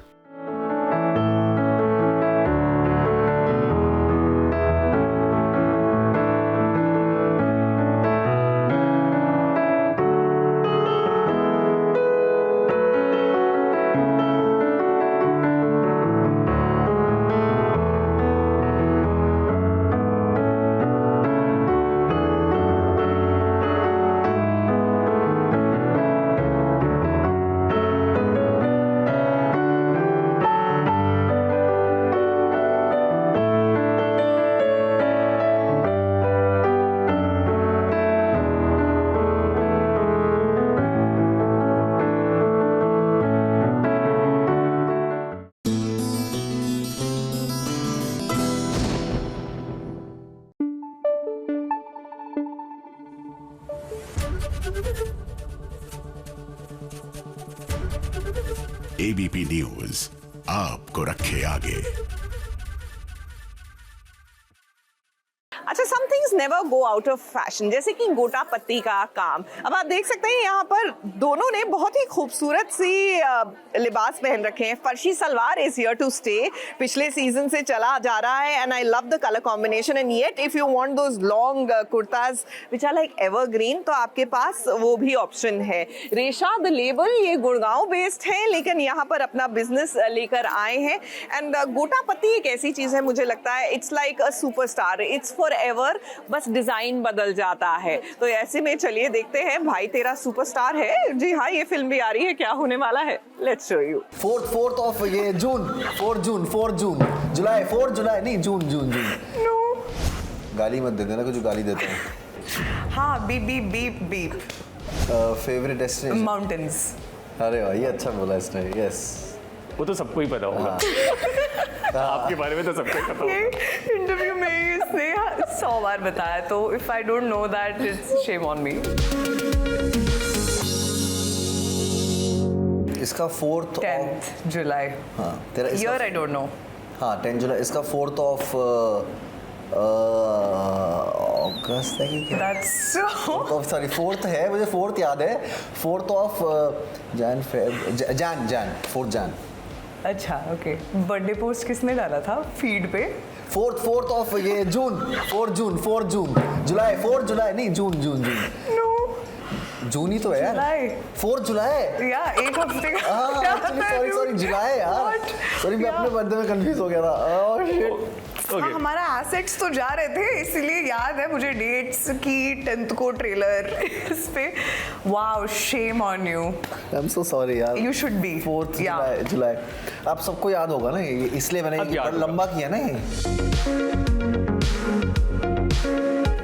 ABP news आपको रखे आगे। अच्छा, some things never go out of fashion, जैसे कि गोटा पत्ती का काम। अब आप देख सकते हैं यहाँ पर दोनों ने बहुत ही खूबसूरत सी लिबास पहन रखे हैं। Farshi salwar is here to stay, पिछले सीजन से चला जा रहा है and I love the colour combination. And yet if you want those long kurtas which are like evergreen, तो आपके पास वो भी ऑप्शन है। रेशा द लेबल ये गुड़गांव बेस्ड है, लेकिन यहाँ पर अपना बिजनेस लेकर आए हैं। एंड गोटा पत्ती एक ऐसी चीज है, मुझे लगता है it's like a superstar, it's for ever, बस डिजाइन बदल जाता है। तो ऐसे में चलिए देखते हैं, भाई तेरा सुपरस्टार है। जी हाँ, ये फिल्म भी आ रही है, क्या होने वाला है, let's show you. 4th of ये जून, 4 जून, जुलाई, 4 जुलाई नहीं, जून। नो, गाली मत दे देना, कुछ गाली देते हैं। हाँ, beep beep beep beep. Favourite destination mountains. अरे वाह, ये अच्छा बोला इसने। यस, वो तो सबको ही पता होगा। आपके बारे में तो सबको ही पता होगा। इंटरव्यू में इसने 100 बार बताया, तो if I don't know that it's shame on me. इसका 10th जुलाई। हाँ, तेरा ईयर आई डोंट नो। हाँ, 10 जुलाई। इसका 4th ऑफ अगस्त है कि दैट्स सो, सॉरी 4th है, मुझे 4th याद है। 4th of Jain, 4th Jain. अच्छा, ओके। बर्थडे पोस्ट किसने डाला था फीड पे? 4th ऑफ ये जून, 4 जून, जुलाई, 4 जुलाई नहीं, जून। नो, जून ही तो है यार। 4 जुलाई या एक हफ्ते का। सॉरी जुलाई यार, सॉरी मैं अपने बर्थडे में कंफ्यूज हो गया था। Oh shit. हाँ, हमारा एसेट्स तो जा रहे थे, इसीलिए याद है मुझे डेट्स की। 10th को ट्रेलर इस पे। Wow, shame on you. I am so sorry यार। You should be. 4th जुलाई आप सबको याद होगा ना, इसलिए मैंने लंबा किया ना ये।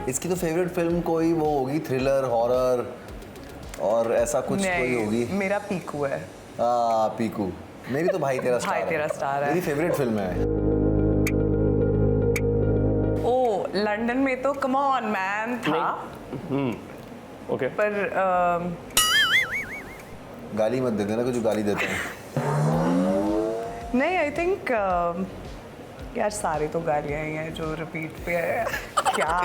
इसकी तो फेवरेट फिल्म कोई वो होगी, थ्रिलर, हॉरर और ऐसा कुछ कोई होगी। मेरा पीकू है। पीकू। मेरी तो भाई तेरा स्टार है। मेरी फेवरेट फिल्म है। लंदन में तो कम ऑन मैन था। ओके, पर गाली मत दे देना, कुछ गाली देते हैं। नहीं, आई थिंक यार सारी तो गालियाँ ही हैं जो रिपीट पे है। क्या?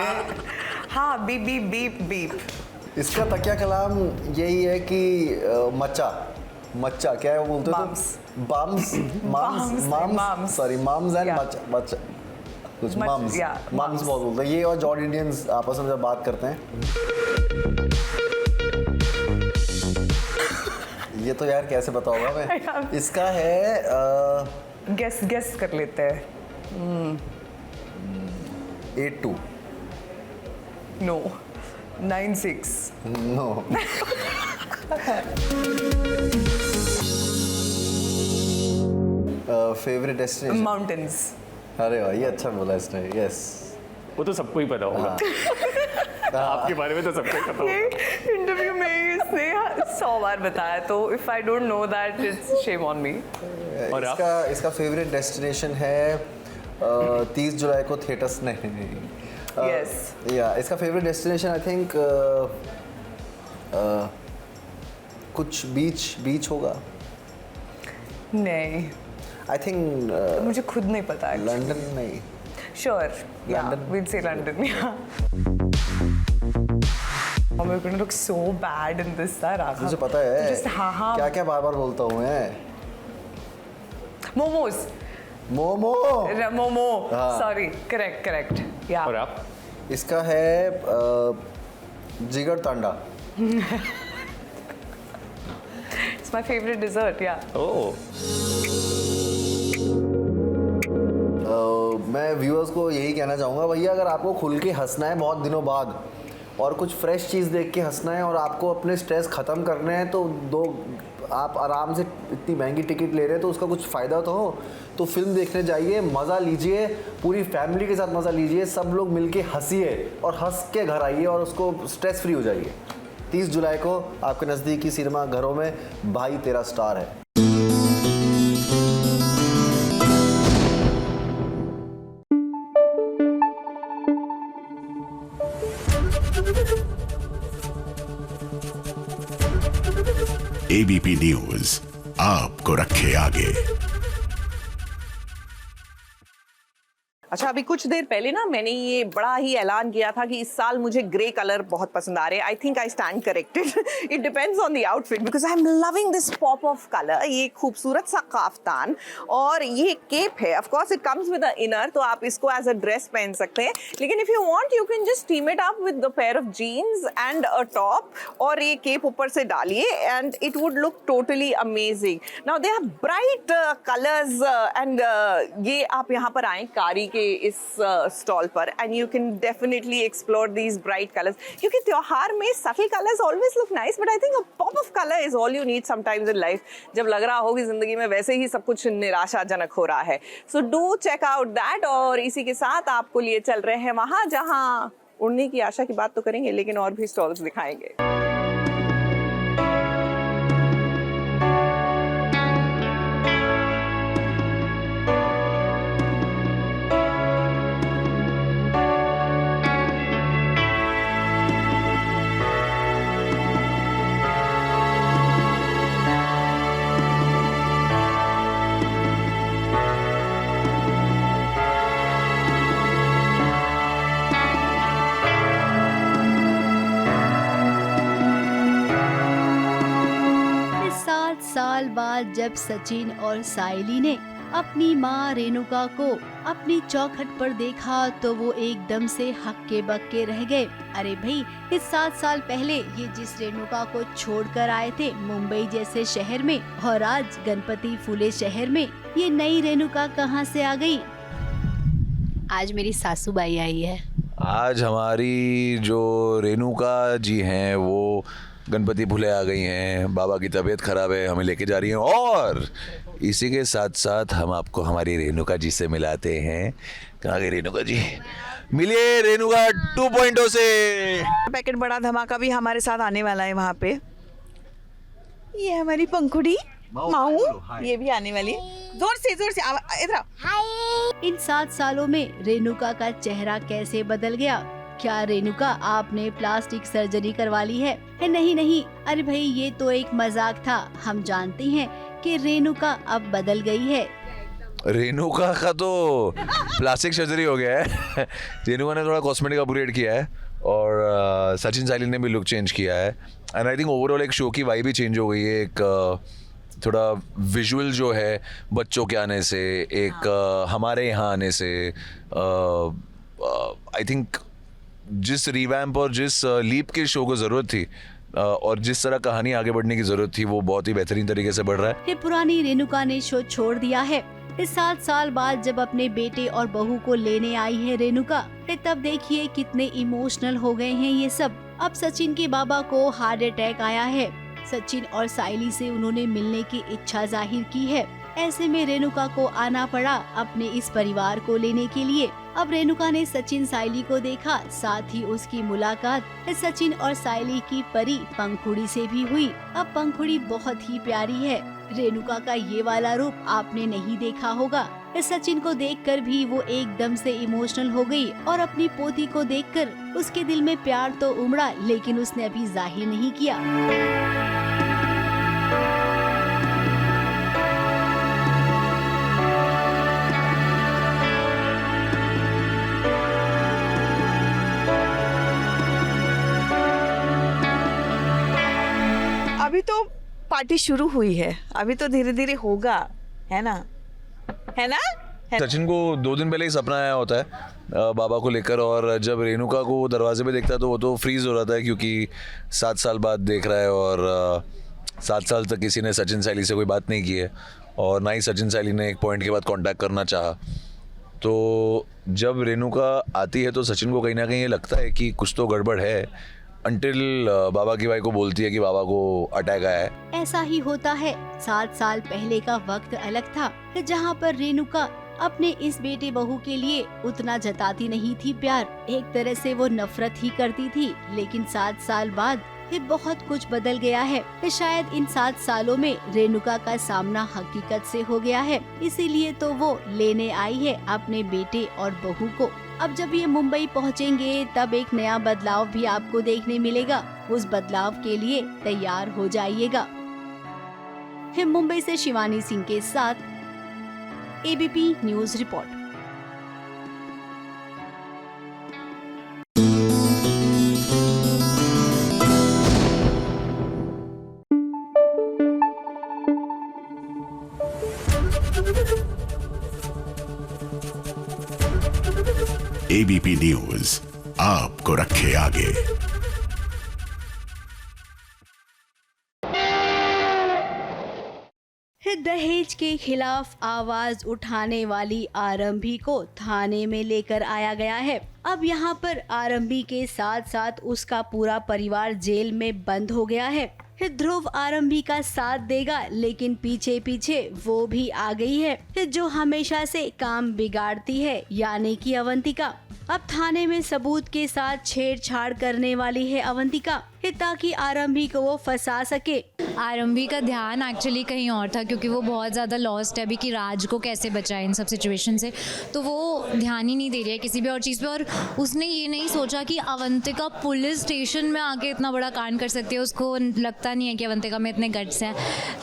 हाँ, बीप बीप बीप बीप। इसका तकिया कलाम यही है कि मच्चा क्या है वो बोलते हैं? माम्स एंड मच्चा। कुछ Much- मम्स yeah, मम्स बहुत बोलते हैं ये, और जॉर्ज इंडियंस आपस में जब बात करते हैं। ये तो यार कैसे बताऊंगा मैं। इसका है गेस कर लेते हैं। 8-2 no 9-6 no favourite destination mountains. अरे वाह, ये अच्छा बोला इसने। यस, वो तो सबको ही पता होगा। आपके बारे में तो सबको ही पता होगा। इंटरव्यू में इसने 100 बार बताया, तो if I don't know that it's shame on me. और इसका फेवरेट डेस्टिनेशन है 30 जुलाई को थिएटर्स नहीं Yes. या इसका फेवरेट डेस्टिनेशन आई थिंक कुछ बीच होगा। नहीं, आई थिंक मुझे खुद नहीं पता। लंदन नहीं। Sure, London. we'll say London. Yeah. Oh, we're going to look so bad in this, sir. मुझे पता है Just हाँ क्या क्या बार बोलता हूँ मैं। Momos. Momo. Momo. Sorry, correct. Yeah. और आप? इसका है जिगर Thanda. It's my favorite dessert. Yeah. ओह, मैं व्यूअर्स को यही कहना चाहूँगा, भैया अगर आपको खुल के हंसना है बहुत दिनों बाद और कुछ फ्रेश चीज़ देख के हंसना है और आपको अपने स्ट्रेस ख़त्म करने हैं, तो आप आराम से इतनी महंगी टिकट ले रहे हैं तो उसका कुछ फ़ायदा तो हो। तो फिल्म देखने जाइए, मज़ा लीजिए, पूरी फैमिली के साथ मज़ा लीजिए, सब लोग मिलके हंसिए और हंस के घर आइए और उसको स्ट्रेस फ्री हो जाइए। 30 जुलाई को आपके नज़दीकी सिनेमा घरों में भाई तेरा स्टार है। एबीपी न्यूज आपको रखे आगे। अच्छा, अभी कुछ देर पहले ना मैंने ये बड़ा ही ऐलान किया था कि इस साल मुझे ग्रे कलर बहुत पसंद आ रहे हैं। I think I stand corrected. It depends on the outfit because I am loving this pop of colour. ये खूबसूरत सा काफ्तान और ये केप है। Of course it comes with a inner, तो आप इसको एज अ ड्रेस पहन सकते हैं, लेकिन if you want you can just team it up with the pair of jeans and a top और ये केप ऊपर से डालिए and it would look totally amazing. Now they have bright colours and ये आप यहाँ पर आए कारी के इस स्टॉल पर and you can definitely explore these bright colours, क्योंकि त्योहार में subtle colours always look nice, but I think a pop of colour is all you need sometimes in life, जब लग रहा हो कि जिंदगी में वैसे ही सब कुछ निराशाजनक हो रहा है। So do check out that. और इसी के साथ आपको लिए चल रहे हैं वहां जहां उड़ने की आशा की बात तो करेंगे, लेकिन और भी स्टॉल्स दिखाएंगे। साल बाद जब सचिन और साइली ने अपनी माँ रेणुका को अपनी चौखट पर देखा तो वो एकदम से हक्के बक्के रह गए। अरे भाई, इस 7 साल पहले ये जिस रेणुका को छोड़कर आए थे मुंबई जैसे शहर में, और आज गणपति फूले शहर में ये नई रेणुका कहाँ से आ गई? आज मेरी सासू बाई आई है। आज हमारी जो रेणुका जी हैं वो गणपति फूले आ गई हैं। बाबा की तबीयत खराब है, हमें लेके जा रही हैं, और इसी के साथ साथ हम आपको हमारी रेणुका जी से मिलाते हैं। कहाँ गई रेणुका जी? मिलिए रेणुका 2.0 से। पैकेट बड़ा धमाका भी हमारे साथ आने वाला है वहाँ पे। ये हमारी पंखुड़ी माऊ, ये भी आने वाली है। जोर से इधर। इन 7 सालों में रेणुका का चेहरा कैसे बदल गया? क्या रेणुका आपने प्लास्टिक सर्जरी करवा ली है? नहीं, अरे भाई ये तो एक मजाक था। हम जानते हैं कि रेणुका अब बदल गई है। रेणुका का तो प्लास्टिक सर्जरी हो गया है। रेणुका ने थोड़ा कॉस्मेटिक अपग्रेड किया है और सचिन साइली ने भी लुक चेंज किया है, एंड आई थिंक ओवरऑल एक शो की वाइब भी चेंज हो गई है। एक थोड़ा विजुअल जो है बच्चों के आने से, एक हमारे यहाँ आने से, आई थिंक जिस रिवैम्प और जिस लीप के शो को ज़रूरत थी और जिस तरह कहानी आगे बढ़ने की ज़रूरत थी, वो बहुत ही बेहतरीन तरीके से बढ़ रहा है। ये पुरानी रेणुका ने शो छोड़ दिया है। इस 7 साल बाद जब अपने बेटे और बहू को लेने आई है रेणुका, तब देखिए कितने इमोशनल हो गए हैं ये सब। अब सचिन के बाबा को हार्ट अटैक आया है। सचिन और साइली से उन्होंने मिलने की इच्छा जाहिर की है। ऐसे में रेणुका को आना पड़ा अपने इस परिवार को लेने के लिए। अब रेणुका ने सचिन साइली को देखा, साथ ही उसकी मुलाकात सचिन और साइली की परी पंखुड़ी से भी हुई। अब पंखुड़ी बहुत ही प्यारी है। रेणुका का ये वाला रूप आपने नहीं देखा होगा। सचिन को देखकर भी वो एकदम से इमोशनल हो गई और अपनी पोती को देखकर उसके दिल में प्यार तो उमड़ा, लेकिन उसने अभी जाहिर नहीं किया। अभी तो पार्टी शुरू हुई है, अभी तो धीरे धीरे होगा, है ना? सचिन को 2 दिन पहले ही सपना आया होता है बाबा को लेकर, और जब रेणुका को दरवाजे पे देखता है तो वो तो फ्रीज हो रहा है, क्योंकि 7 साल बाद देख रहा है और 7 साल तक किसी ने सचिन साइली से कोई बात नहीं की है और ना ही सचिन साइली ने एक पॉइंट के बाद कांटेक्ट करना चाहा। तो जब रेणुका आती है तो सचिन को कहीं ना कहीं ये लगता है कि कुछ तो गड़बड़ है, अंटिल बाबा की भाई को बोलती है कि बाबा को अटैक आया है। ऐसा ही होता है। 7 साल पहले का वक्त अलग था, जहाँ पर रेणुका अपने इस बेटे बहू के लिए उतना जताती नहीं थी प्यार। एक तरह से वो नफरत ही करती थी। लेकिन 7 साल बाद ये बहुत कुछ बदल गया है। शायद इन 7 सालों में रेणुका का सामना हकीकत से हो गया है, इसीलिए तो वो लेने आई है अपने बेटे और बहू को। अब जब ये मुंबई पहुंचेंगे तब एक नया बदलाव भी आपको देखने मिलेगा। उस बदलाव के लिए तैयार हो जाइएगा। मुंबई से शिवानी सिंह के साथ ABP news report. ABP news आपको रखे आगे। दहेज के खिलाफ आवाज उठाने वाली आरंभी को थाने में लेकर आया गया है। अब यहाँ पर आरंभी के साथ साथ उसका पूरा परिवार जेल में बंद हो गया है। ध्रुव आरंभी का साथ देगा, लेकिन पीछे पीछे वो भी आ गई है जो हमेशा से काम बिगाड़ती है, यानी कि अवंतिका। अब थाने में सबूत के साथ छेड़छाड़ करने वाली है अवंतिका, ताकि आरंभी को वो फंसा सके। आरंभी का ध्यान एक्चुअली कहीं और था, क्योंकि वो बहुत ज़्यादा लॉस्ट है अभी कि राज को कैसे बचाए इन सब सिचुएशन से। तो वो ध्यान ही नहीं दे रही है किसी भी और चीज़ पे, और उसने ये नहीं सोचा कि अवंतिका पुलिस स्टेशन में आके इतना बड़ा कांड कर सकती है। उसको लगता नहीं है कि अवंतिका में इतने गट्स हैं,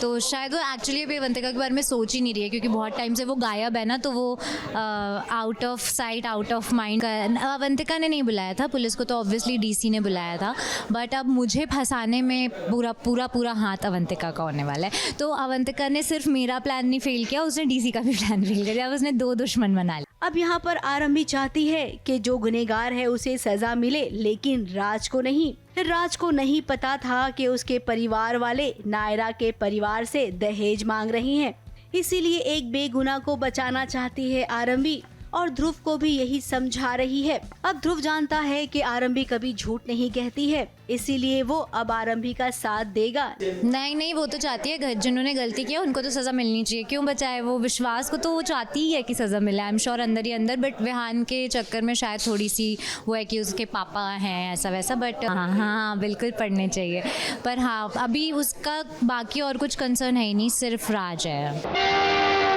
तो शायद वो एक्चुअली अभी अवंतिका के बारे में सोच ही नहीं रही है, क्योंकि बहुत टाइम से वो गायब है ना। तो वो out of sight out of mind. Avantika ने नहीं बुलाया था पुलिस को, तो ऑब्वियसली डीसी ने बुलाया था, बट अब मुझे फंसाने में पूरा हाथ अवंतिका का होने वाला है। तो अवंतिका ने सिर्फ मेरा प्लान नहीं फेल किया, उसने डीसी का भी प्लान फेल कर दिया। उसने 2 दुश्मन बना लिया। अब यहाँ पर आरंभी चाहती है कि जो गुनहगार है उसे सजा मिले, लेकिन राज को नहीं। राज को नहीं पता था कि उसके परिवार वाले नायरा के परिवार से दहेज मांग रही हैं। इसीलिए एक बेगुनाह को बचाना चाहती है आरंभी, और ध्रुव को भी यही समझा रही है। अब ध्रुव जानता है कि आरंभी कभी झूठ नहीं कहती है, इसीलिए वो अब आरंभी का साथ देगा। नहीं, वो तो चाहती है जिन्होंने गलती किया उनको तो सजा मिलनी चाहिए। क्यों बचाए वो विश्वास को, तो वो चाहती ही है कि सजा मिले, आई एम श्योर अंदर ही अंदर। बट विहान के चक्कर में शायद थोड़ी सी वो है कि उसके पापा हैं ऐसा वैसा। बट हाँ बिल्कुल पढ़ने चाहिए। पर हाँ, अभी उसका बाकी और कुछ कंसर्न है ही नहीं, सिर्फ राज है।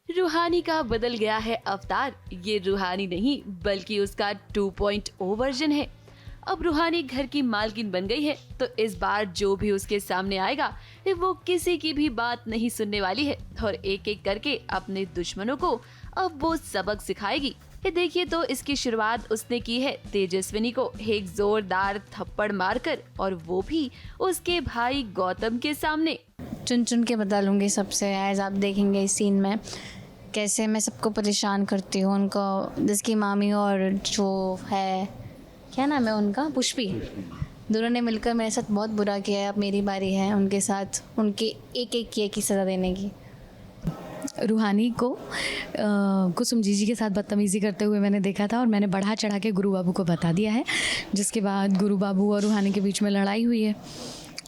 रूहानी का बदल गया है अवतार। ये रूहानी नहीं बल्कि उसका 2.0 वर्जन है। अब रूहानी घर की मालकिन बन गई है, तो इस बार जो भी उसके सामने आएगा वो किसी की भी बात नहीं सुनने वाली है, और एक एक करके अपने दुश्मनों को अब वो सबक सिखाएगी। ये देखिए तो इसकी शुरुआत उसने की है तेजस्विनी को एक जोरदार थप्पड़ मारकर, और वो भी उसके भाई गौतम के सामने। चुन चुन के बता लूँगी सबसे, एज आप देखेंगे इस सीन में कैसे मैं सबको परेशान करती हूँ उनको, जिसकी मामी और जो है क्या नाम है उनका, पुष्पी, दोनों ने मिलकर मेरे साथ बहुत बुरा किया है। अब मेरी बारी है उनके साथ उनके एक एक किए की सज़ा देने की। रूहानी को कुसुम जीजी के साथ बदतमीज़ी करते हुए मैंने देखा था और मैंने बढ़ा चढ़ा के गुरु बाबू को बता दिया है, जिसके बाद गुरु बाबू और रूहानी के बीच में लड़ाई हुई है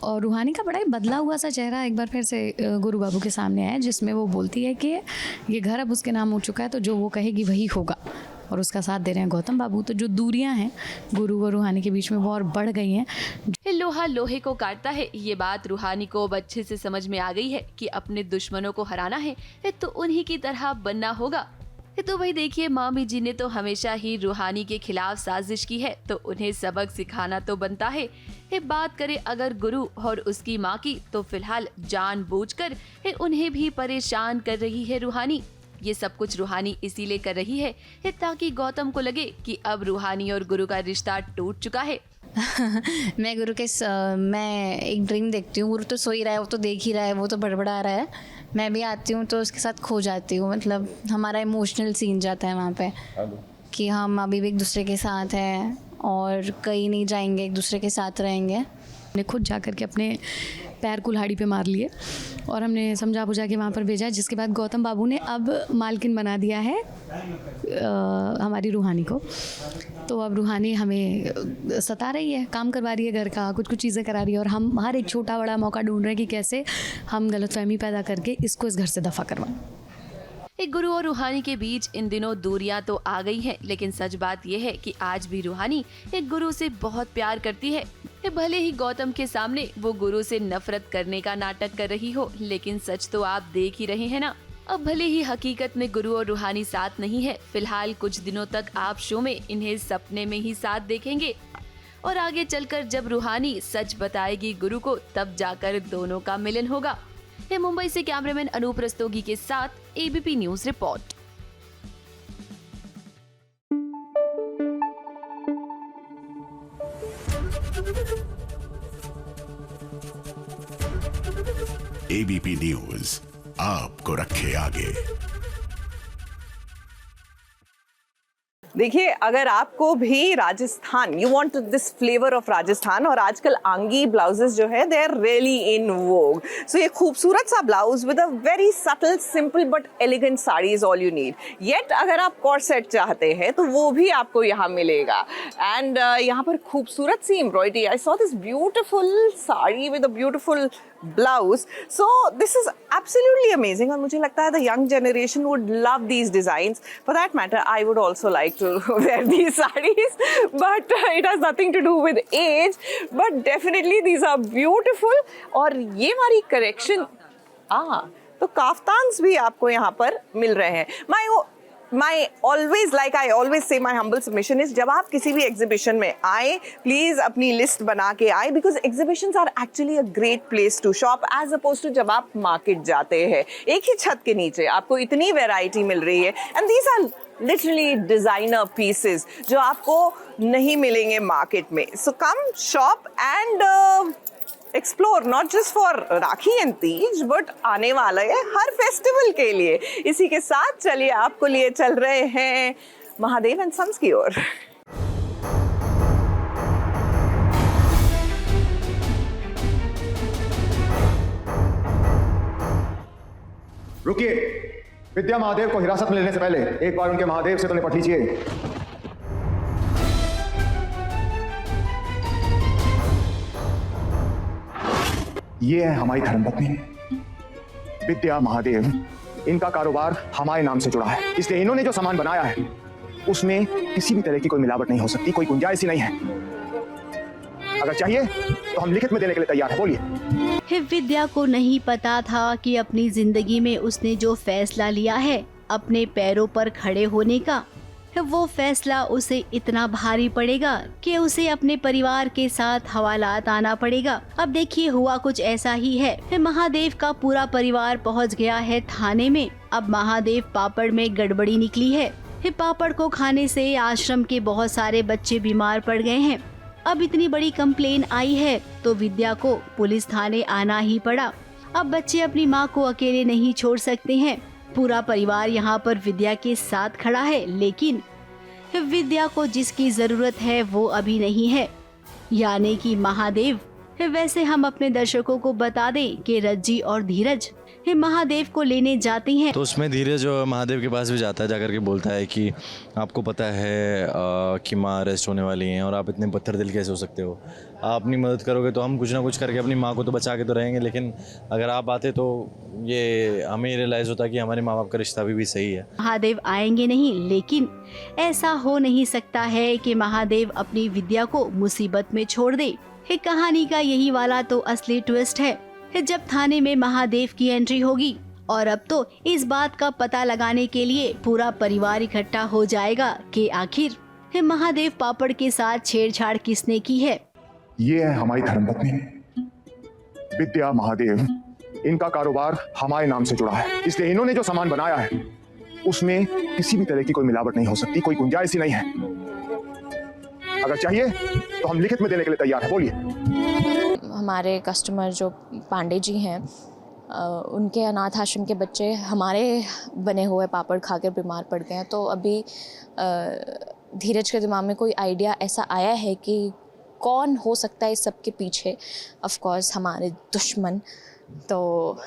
और रूहानी का बड़ा ही बदला हुआ सा चेहरा एक बार फिर से गुरु बाबू के सामने आया, जिसमें वो बोलती है कि ये घर अब उसके नाम हो चुका है तो जो वो कहेगी वही होगा, और उसका साथ दे रहे हैं गौतम बाबू। तो जो दूरियां हैं गुरु और रूहानी के बीच में वो और बढ़ गई हैं। लोहा लोहे को काटता है, ये बात रूहानी को अब अच्छे से समझ में आ गई है कि अपने दुश्मनों को हराना है तो उन्हीं की तरह बनना होगा। तो भाई देखिए, मामी जी ने तो हमेशा ही रूहानी के खिलाफ साजिश की है, तो उन्हें सबक सिखाना तो बनता है। बात करें अगर गुरु और उसकी माँ की, तो फिलहाल जानबूझकर उन्हें भी परेशान कर रही है रूहानी। ये सब कुछ रूहानी इसीलिए कर रही है ताकि गौतम को लगे कि अब रूहानी और गुरु का रिश्ता टूट चुका है। मैं गुरु के मैं एक ड्रीम देखती हूँ, गुरु तो सो ही रहा है, वो तो देख ही रहा है, वो तो बड़बड़ा रहा है, मैं भी आती हूँ तो उसके साथ खो जाती हूँ। मतलब हमारा इमोशनल सीन जाता है वहाँ पे कि हम अभी भी एक दूसरे के साथ हैं और कहीं नहीं जाएंगे, एक दूसरे के साथ रहेंगे। हमने खुद जा कर के अपने पैर कुल्हाड़ी पे मार लिए और हमने समझा बुझा के वहाँ पर भेजा, जिसके बाद गौतम बाबू ने अब मालकिन बना दिया है हमारी रूहानी को। तो अब रूहानी हमें सता रही है, काम करवा रही है घर का, कुछ कुछ चीज़ें करा रही है और हम हर एक छोटा बड़ा मौका ढूंढ रहे हैं कि कैसे हम गलतफहमी पैदा करके इसको इस घर से दफ़ा करवाएं। गुरु और रूहानी के बीच इन दिनों दूरियां तो आ गई हैं, लेकिन सच बात यह है कि आज भी रूहानी एक गुरु से बहुत प्यार करती है। भले ही गौतम के सामने वो गुरु से नफरत करने का नाटक कर रही हो, लेकिन सच तो आप देख ही रहे हैं ना। अब भले ही हकीकत में गुरु और रूहानी साथ नहीं है, फिलहाल कुछ दिनों तक आप शो में इन्हें सपने में ही साथ देखेंगे और आगे चलकर जब रूहानी सच बताएगी गुरु को, तब जाकर दोनों का मिलन होगा। मुंबई से कैमरामैन अनूप रस्तोगी के साथ ABP news report. ABP news आपको रखे आगे। देखिए, अगर आपको भी Rajasthan, you want this flavour of Rajasthan, और आजकल आंगी ब्लाउजेस जो है दे आर रियली इन वोग। सो ये खूबसूरत सा blouse with a very subtle simple but elegant sari is all you need. Yet अगर आप कॉर्ड सेट चाहते हैं तो वो भी आपको यहाँ मिलेगा। एंड यहाँ पर खूबसूरत सी embroidery, I saw this beautiful sari with a beautiful blouse. So this is absolutely amazing और मुझे लगता है the young generation would love these designs. For that matter, I would also like to wear these sarees, but it has nothing to do with age. But definitely these are beautiful. और ये हमारी correction, तो काफ्तान्स भी आपको यहाँ पर मिल रहे हैं। My always, like I always say, my humble submission is, जब आप किसी भी एग्जीबिशन में आए, प्लीज अपनी लिस्ट बना के आए, because exhibitions are actually a great place to shop as opposed to जब आप मार्केट जाते हैं। एक ही छत के नीचे आपको इतनी वैरायटी मिल रही है, and these are literally designer pieces जो आपको नहीं मिलेंगे मार्केट में। So come shop and explore, not just for Rakhi and Teej, but आने वाला है हर फेस्टिवल के लिए। इसी के साथ चलिए आपको लिए चल रहे हैं महादेव एंड सन्स की ओर। रुकिए, विद्या महादेव को हिरासत में लेने से पहले एक बार उनके महादेव से तो निपट लीजिए। ये है हमारी धर्मपत्नी विद्या महादेव। इनका कारोबार हमारे नाम से जुड़ा है, इसलिए इन्होंने जो सामान बनाया है उसमें किसी भी तरह की कोई मिलावट नहीं हो सकती, कोई गुंजाइश ही नहीं है। अगर चाहिए तो हम लिखित में देने के लिए तैयार हैं, बोलिए। विद्या को नहीं पता था कि अपनी जिंदगी में उसने जो फैसला लिया है अपने पैरों पर खड़े होने का, वो फैसला उसे इतना भारी पड़ेगा कि उसे अपने परिवार के साथ हवालात आना पड़ेगा। अब देखिए, हुआ कुछ ऐसा ही है। महादेव का पूरा परिवार पहुंच गया है थाने में। अब महादेव पापड़ में गड़बड़ी निकली है। पापड़ को खाने से आश्रम के बहुत सारे बच्चे बीमार पड़ गए हैं। अब इतनी बड़ी कंप्लेन आई है तो विद्या को पुलिस थाने आना ही पड़ा। अब बच्चे अपनी माँ को अकेले नहीं छोड़ सकते हैं। पूरा परिवार यहाँ पर विद्या के साथ खड़ा है, लेकिन विद्या को जिसकी जरूरत है वो अभी नहीं है, यानी कि महादेव। वैसे हम अपने दर्शकों को बता दें कि रज्जी और धीरज महादेव को लेने जाते हैं। तो उसमें धीरज महादेव के पास भी जाता है, जाकर के बोलता है कि आपको पता है कि माँ अरेस्ट होने वाली हैं और आप इतने पत्थर दिल कैसे हो सकते हो। आप अपनी मदद करोगे तो हम कुछ ना कुछ करके अपनी माँ को तो बचा के तो रहेंगे, लेकिन अगर आप आते तो ये हमें रियलाइज़ होता कि हमारे माँ बाप का रिश्ता भी सही है। महादेव आएंगे नहीं, लेकिन ऐसा हो नहीं सकता है कि महादेव अपनी विद्या को मुसीबत में छोड़ दे। कहानी का यही वाला तो असली ट्विस्ट है जब थाने में महादेव की एंट्री होगी, और अब तो इस बात का पता लगाने के लिए पूरा परिवार इकट्ठा हो जाएगा कि आखिर महादेव पापड़ के साथ छेड़छाड़ किसने की है। ये है हमारी धर्मपत्नी विद्या महादेव। इनका कारोबार हमारे नाम से जुड़ा है, इसलिए इन्होंने जो सामान बनाया है उसमें किसी भी तरह की कोई मिलावट नहीं हो सकती, कोई गुंजाइश ही नहीं है। अगर चाहिए तो हम लिखित में देने के लिए तैयार हैं, बोलिए। हमारे कस्टमर जो पांडे जी हैं, उनके अनाथ आश्रम के बच्चे हमारे बने हुए पापड़ खाकर बीमार पड़ गए हैं। तो अभी धीरज के दिमाग में कोई आइडिया ऐसा आया है कि कौन हो सकता है इस सब के पीछे। ऑफ कोर्स हमारे दुश्मन। तो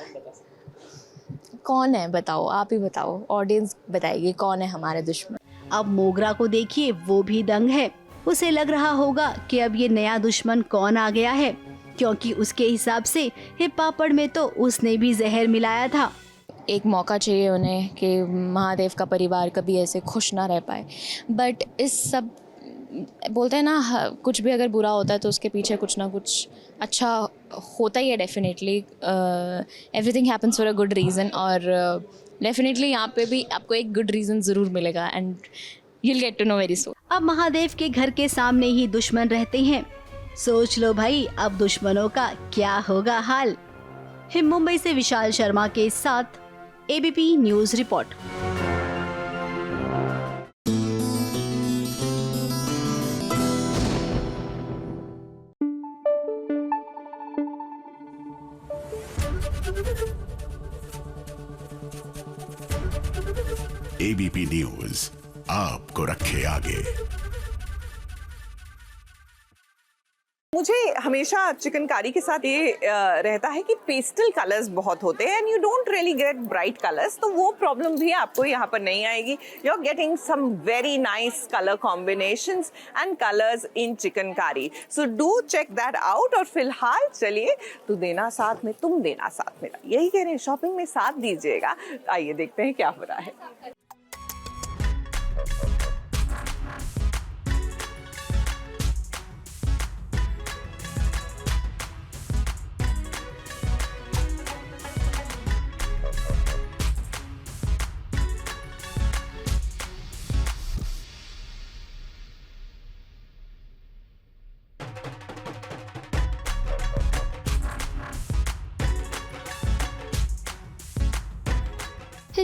कौन है बताओ, आप ही बताओ, ऑडियंस बताएगी कौन है हमारे दुश्मन। अब मोगरा को देखिए, वो भी दंग है। उसे लग रहा होगा कि अब ये नया दुश्मन कौन आ गया है, क्योंकि उसके हिसाब से पापड़ में तो उसने भी जहर मिलाया था। एक मौका चाहिए उन्हें कि महादेव का परिवार कभी ऐसे खुश ना रह पाए। बट इस सब बोलते हैं ना, कुछ भी अगर बुरा होता है तो उसके पीछे कुछ ना कुछ अच्छा होता ही है। Definitely everything happens for a good reason, और डेफिनेटली यहाँ पे भी आपको एक गुड रीज़न ज़रूर मिलेगा and you'll get to know very soon। अब महादेव के घर के सामने ही दुश्मन रहते हैं। सोच लो भाई, अब दुश्मनों का क्या होगा हाल। मुंबई से विशाल शर्मा के साथ ABP news report. ABP news आपको रखे आगे। मुझे हमेशा चिकनकारी के साथ ये रहता है कि पेस्टल कलर्स बहुत होते हैं and you don't really get bright colours, तो वो प्रॉब्लम भी आपको यहाँ पर नहीं आएगी। You are getting some very nice colour combinations and colours in chikankari, so do check that out. और फिलहाल चलिए, तू देना साथ में तुम देना साथ मेरा, यही कह रहे हैं, शॉपिंग में साथ दीजिएगा। आइए देखते हैं क्या हो रहा है।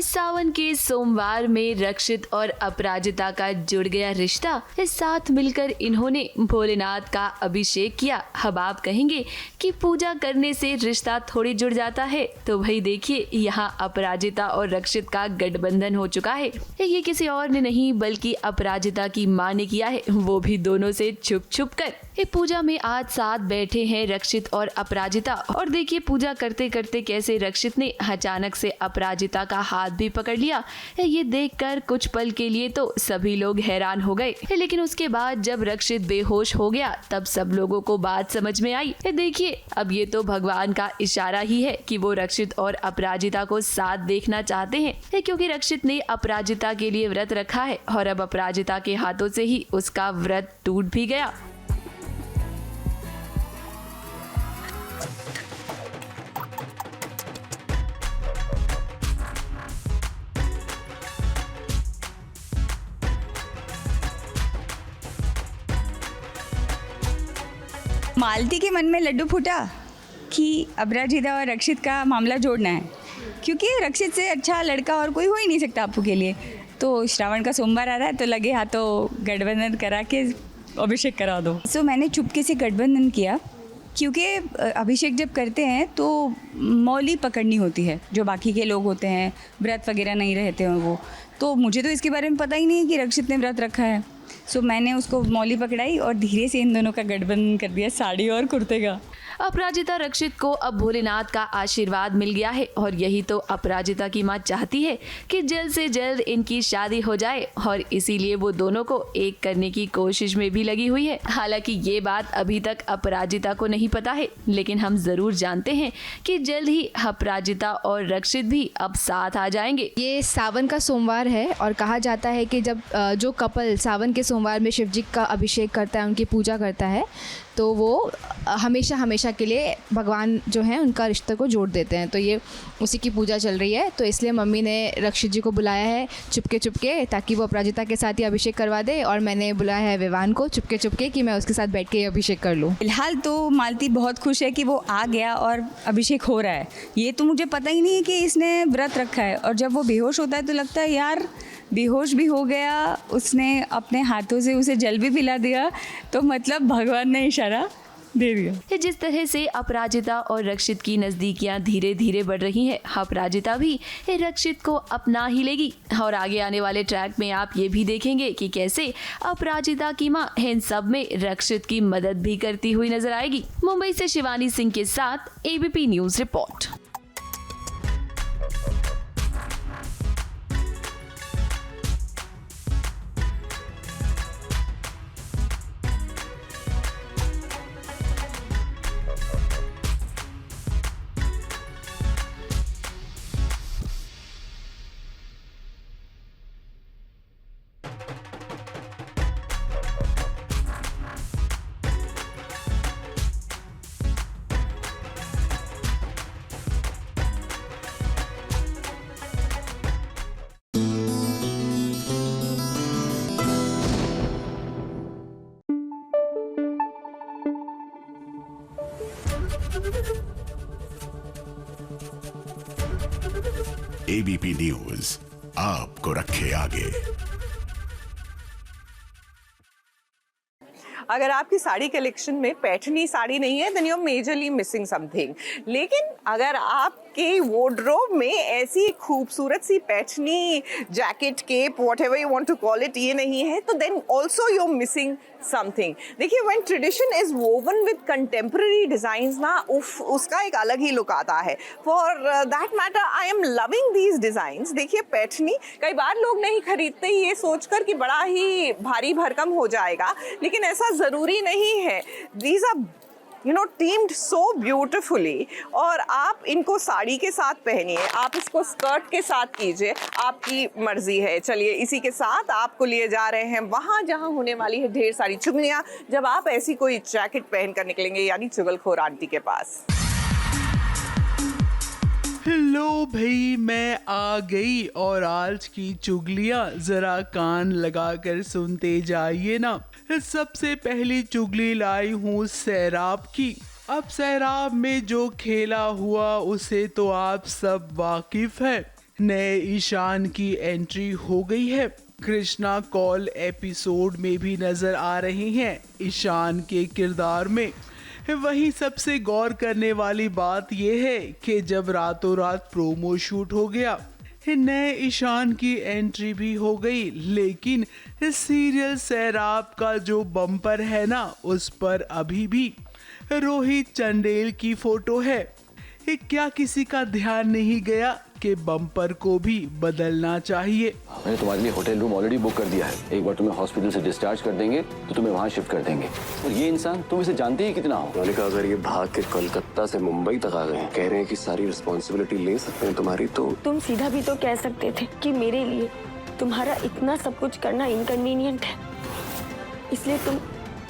सावन के सोमवार में रक्षित और अपराजिता का जुड़ गया रिश्ता। इस साथ मिलकर इन्होंने भोलेनाथ का अभिषेक किया। अब आप कहेंगे कि पूजा करने से रिश्ता थोड़ी जुड़ जाता है, तो भाई देखिए, यहाँ अपराजिता और रक्षित का गठबंधन हो चुका है। ये किसी और ने नहीं बल्कि अपराजिता की माँ ने किया है, वो भी दोनों से छुप छुप कर। पूजा में आज साथ बैठे हैं रक्षित और अपराजिता, और देखिए पूजा करते करते कैसे रक्षित ने अचानक से अपराजिता का हाथ भी पकड़ लिया। ये देखकर कुछ पल के लिए तो सभी लोग हैरान हो गए, लेकिन उसके बाद जब रक्षित बेहोश हो गया तब सब लोगों को बात समझ में आई। देखिए, अब ये तो भगवान का इशारा ही है कि वो रक्षित और अपराजिता को साथ देखना चाहते हैं, क्योंकि रक्षित ने अपराजिता के लिए व्रत रखा है और अब अपराजिता के हाथों से ही उसका व्रत टूट भी गया। मालती के मन में लड्डू फूटा कि अपराजिता और रक्षित का मामला जोड़ना है, क्योंकि रक्षित से अच्छा लड़का और कोई हो ही नहीं सकता आपू के लिए। तो श्रावण का सोमवार आ रहा है, तो लगे हाथों गठबंधन करा के अभिषेक करा दो। सो मैंने चुपके से गठबंधन किया क्योंकि अभिषेक जब करते हैं तो मौली पकड़नी होती है, जो बाकी के लोग होते हैं व्रत वगैरह नहीं रहते हैं वो, तो मुझे तो इसके बारे में पता ही नहीं है कि रक्षित ने व्रत रखा है। सो मैंने उसको मौली पकड़ाई और धीरे से इन दोनों का गठबंधन कर दिया, साड़ी और कुर्ते का। अपराजिता रक्षित को अब भोलेनाथ का आशीर्वाद मिल गया है और यही तो अपराजिता की मां चाहती है कि जल्द से जल्द इनकी शादी हो जाए और इसीलिए वो दोनों को एक करने की कोशिश में भी लगी हुई है। हालांकि ये बात अभी तक अपराजिता को नहीं पता है, लेकिन हम जरूर जानते हैं कि जल्द ही अपराजिता और रक्षित भी अब साथ आ जाएंगे। ये सावन का सोमवार है और कहा जाता है कि जब जो कपल सावन के सोमवार में शिव जी का अभिषेक करता है, उनकी पूजा करता है, तो वो हमेशा हमेशा के लिए भगवान जो हैं उनका रिश्ते को जोड़ देते हैं। तो ये उसी की पूजा चल रही है, तो इसलिए मम्मी ने रक्षित जी को बुलाया है चुपके चुपके, ताकि वो अपराजिता के साथ ही अभिषेक करवा दे, और मैंने बुलाया है विवान को चुपके चुपके कि मैं उसके साथ बैठ के अभिषेक कर लूँ। फिलहाल तो मालती बहुत खुश है कि वो आ गया और अभिषेक हो रहा है। ये तो मुझे पता ही नहीं है कि इसने व्रत रखा है, और जब वो बेहोश होता है तो लगता है यार बेहोश भी हो गया, उसने अपने हाथों से उसे जल भी पिला दिया, तो मतलब भगवान ने इशारा दे दिया। जिस तरह से अपराजिता और रक्षित की नज़दीकियां धीरे धीरे बढ़ रही हैं, अपराजिता भी रक्षित को अपना ही लेगी। और आगे आने वाले ट्रैक में आप ये भी देखेंगे कि कैसे अपराजिता की मां इन सब में रक्षित की मदद भी करती हुई नजर आएगी। मुंबई से शिवानी सिंह के साथ ABP news report. ABP news आपको रखे आगे। अगर आपकी साड़ी कलेक्शन में पैठनी साड़ी नहीं है, then you are majorly missing something. लेकिन अगर आपके वार्डरोब में ऐसी खूबसूरत सी Paithani jacket, cape, whatever you want to call it, ये नहीं है, तो then also you are missing something. देखिए, when tradition is woven with contemporary designs ना, उफ, उसका एक अलग ही लुक आता है। For that matter I am loving these designs. देखिए, पैठनी कई बार लोग नहीं खरीदते ये सोचकर कि बड़ा ही भारी भरकम हो जाएगा, लेकिन ऐसा जरूरी नहीं है। These are teamed so beautifully, और आप इनको साड़ी के साथ पहनिए, आप इसको स्कर्ट के साथ कीजिए, आपकी मर्जी है। चलिए, इसी के साथ आपको लिए जा रहे हैं वहाँ जहाँ होने वाली है ढेर सारी चुगलियाँ, जब आप ऐसी कोई जैकेट पहन कर निकलेंगे, यानी चुगलखोर आंटी के पास। हेलो भाई, मैं आ गई और आज की चुगलियाँ जरा कान लगाकर सुनते जाइए ना। सबसे पहली चुगली लाई हूँ सैराब की। अब सैराब में जो खेला हुआ उसे तो आप सब वाकिफ है। नए ईशान की एंट्री हो गई है। कृष्णा कॉल एपिसोड में भी नजर आ रही हैं ईशान के किरदार में। वहीं सबसे गौर करने वाली बात यह है कि जब रातों रात प्रोमो शूट हो गया, नए ईशान की एंट्री भी हो गई, लेकिन सीरियल सैराब का जो बम्पर है ना, उस पर अभी भी रोहित चंदेल की फोटो है। क्या किसी का ध्यान नहीं गया कि बम्पर को भी बदलना चाहिए? मैंने तुम्हारे लिए होटल रूम ऑलरेडी बुक कर दिया है। एक बार तुम्हें हॉस्पिटल से डिस्चार्ज कर देंगे तो तुम्हें वहाँ शिफ्ट कर देंगे। और ये इंसान, तुम इसे जानते ही कितना हो। उन्होंने कहा अगर ये भाग के कोलकाता से मुंबई तक आ गए हैं, कह रहे हैं कि सारी रिस्पॉन्सिबिलिटी ले सकते हैं तुम्हारी, तो तुम सीधा भी तो कह सकते थे कि मेरे लिए तुम्हारा इतना सब कुछ करना इनकन्वीनियंट है, इसलिए तुम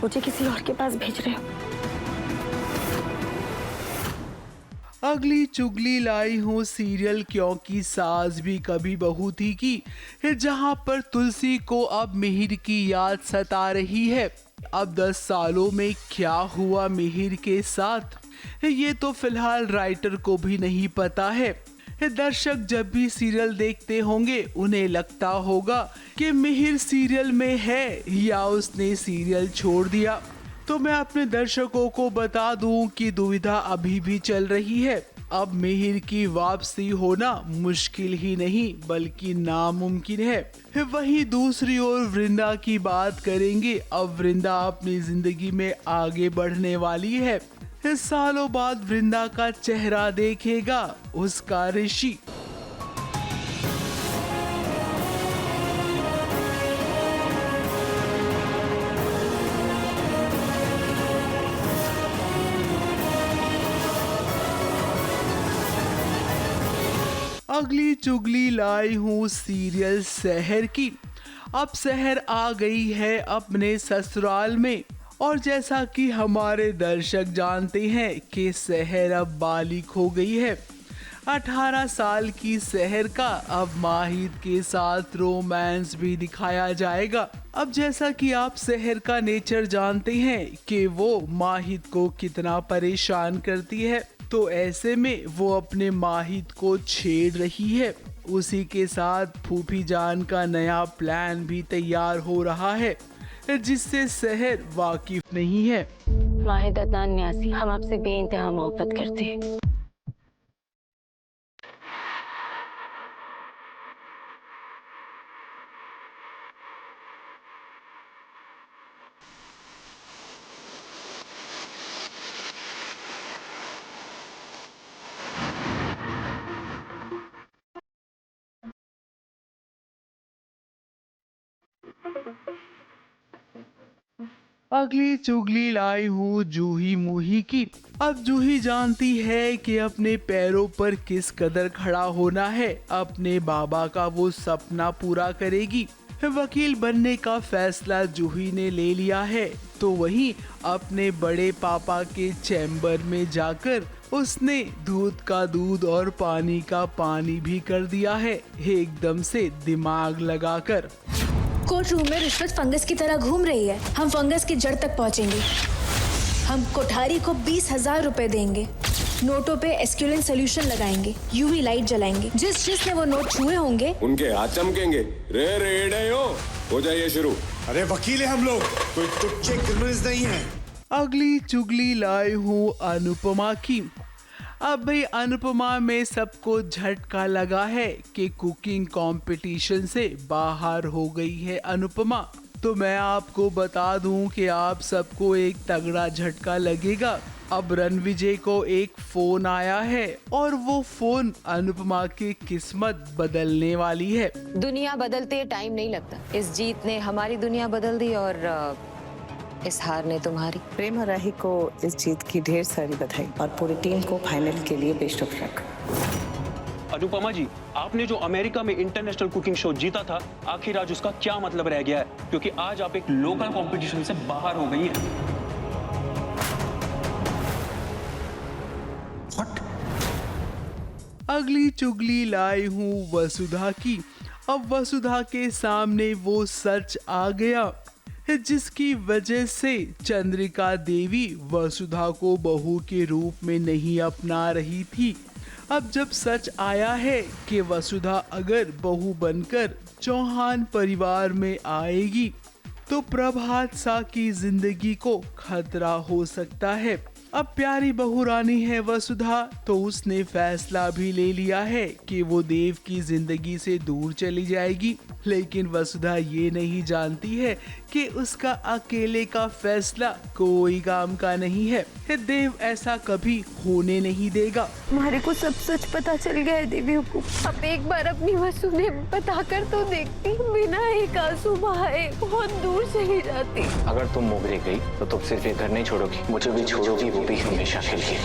मुझे किसी और के पास भेज रहे हो। अगली चुगली लाई हूँ सीरियल क्योंकि सास भी कभी बहू थी की, जहाँ पर तुलसी को अब मिहिर की याद सता रही है। अब 10 सालों में क्या हुआ मिहिर के साथ, ये तो फिलहाल राइटर को भी नहीं पता है। दर्शक जब भी सीरियल देखते होंगे, उन्हें लगता होगा कि मिहिर सीरियल में है या उसने सीरियल छोड़ दिया। तो मैं अपने दर्शकों को बता दूं कि दुविधा अभी भी चल रही है। अब मिहिर की वापसी होना मुश्किल ही नहीं बल्कि नामुमकिन है। वहीं दूसरी ओर वृंदा की बात करेंगे। अब वृंदा अपनी जिंदगी में आगे बढ़ने वाली है। सालों बाद वृंदा का चेहरा देखेगा उसका ऋषि। अगली चुगली लाई हूँ सीरियल सहर की। अब सहर आ गई है अपने ससुराल में और जैसा कि हमारे दर्शक जानते हैं कि सहर अब बालिग हो गई है। 18 साल की सहर का अब माहिद के साथ रोमांस भी दिखाया जाएगा। अब जैसा कि आप सहर का नेचर जानते हैं कि वो माहिद को कितना परेशान करती है, तो ऐसे में वो अपने माहिद को छेड़ रही है। उसी के साथ फूफी जान का नया प्लान भी तैयार हो रहा है जिससे सहर वाकिफ नहीं है। माहिद अदनान न्यासी, हम आपसे बेइंतहा मोहब्बत करते हैं। अगली चुगली लाई हूँ जूही मुही की। अब जूही जानती है कि अपने पैरों पर किस कदर खड़ा होना है। अपने बाबा का वो सपना पूरा करेगी। वकील बनने का फैसला जूही ने ले लिया है। तो वहीं अपने बड़े पापा के चैम्बर में जाकर उसने दूध का दूध और पानी का पानी भी कर दिया है, एकदम से दिमाग लगाकर। कोर्ट रूम में रिश्वत फंगस की तरह घूम रही है। हम फंगस की जड़ तक पहुंचेंगे। हम कोठारी को 20,000 रुपए देंगे। नोटों पे एस्क्यूलेंट सोल्यूशन लगाएंगे, यूवी लाइट जलाएंगे। जिसने वो नोट छुए होंगे उनके हाथ चमकेंगे। रे हो जाइए शुरू। अरे वकील है हम लोग, कोई तुच्छ क्रिमिनल्स नहीं है। अगली चुगली लाई हूँ अनुपमा की। अब भाई अनुपमा में सबको झटका लगा है कि कुकिंग कंपटीशन से बाहर हो गई है अनुपमा। तो मैं आपको बता दूं कि आप सबको एक तगड़ा झटका लगेगा। अब रणविजय को एक फोन आया है और वो फोन अनुपमा की किस्मत बदलने वाली है। दुनिया बदलते टाइम नहीं लगता। इस जीत ने हमारी दुनिया बदल दी और इस हार ने तुम्हारी। प्रेम और राही को इस जीत की ढेर सारी बधाई और पूरी टीम को फाइनल के लिए बेस्ट ऑफ लक। अनुपमा जी, आपने जो अमेरिका में इंटरनेशनल कुकिंग शो जीता था, आखिर आज उसका क्या मतलब रह गया है? क्योंकि आज आप एक लोकल कंपटीशन से बाहर हो गई हैं। अगली चुगली लाई हूँ वसुधा की। अब वसुधा के सामने वो सच आ गया जिसकी वजह से चंद्रिका देवी वसुधा को बहू के रूप में नहीं अपना रही थी। अब जब सच आया है कि वसुधा अगर बहू बनकर चौहान परिवार में आएगी तो प्रभात सा की जिंदगी को खतरा हो सकता है। अब प्यारी बहू रानी है वसुधा, तो उसने फैसला भी ले लिया है कि वो देव की जिंदगी से दूर चली जाएगी। लेकिन वसुधा ये नहीं जानती है कि उसका अकेले का फैसला कोई काम का नहीं है। देव ऐसा कभी होने नहीं देगा। हमारे को सब सच पता चल गया है देवी हुकुम। अब एक बार अपनी वसु ने बताकर तो देखती, बिना एक आंसू बहाए बहुत दूर चली जाती। अगर तुम मोगरे गई तो तुम सिर्फ ये घर नहीं छोड़ोगी, मुझे भी छोड़ोगी, वो भी हमेशा के लिए।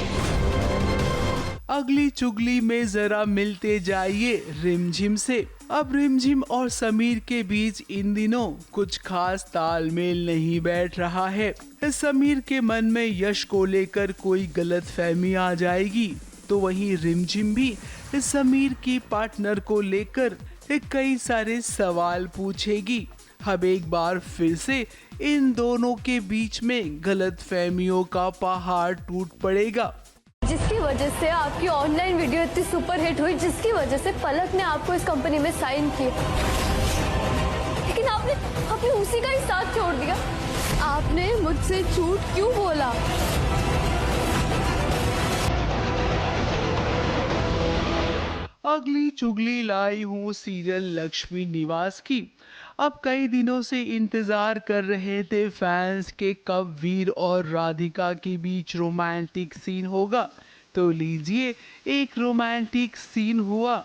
अगली चुगली में जरा मिलते जाइए रिमझिम से। अब रिमझिम और समीर के बीच इन दिनों कुछ खास तालमेल नहीं बैठ रहा है। समीर के मन में यश को लेकर कोई गलतफहमी आ जाएगी तो वहीं रिमझिम भी समीर की पार्टनर को लेकर कई सारे सवाल पूछेगी। अब एक बार फिर से इन दोनों के बीच में गलतफहमियों का पहाड़ टूट पड़ेगा, जिसकी वजह से आपकी ऑनलाइन वीडियो इतनी सुपर हिट हुई, जिसकी वजह से पलक ने आपको इस कंपनी में साइन किया, लेकिन आपने उसी का ही साथ छोड़ दिया। आपने मुझसे झूठ क्यों बोला? अगली चुगली लाई हूँ सीरियल लक्ष्मी निवास की। अब कई दिनों से इंतजार कर रहे थे फैंस के कब वीर और राधिका के बीच रोमांटिक सीन होगा। तो लीजिए एक रोमांटिक सीन हुआ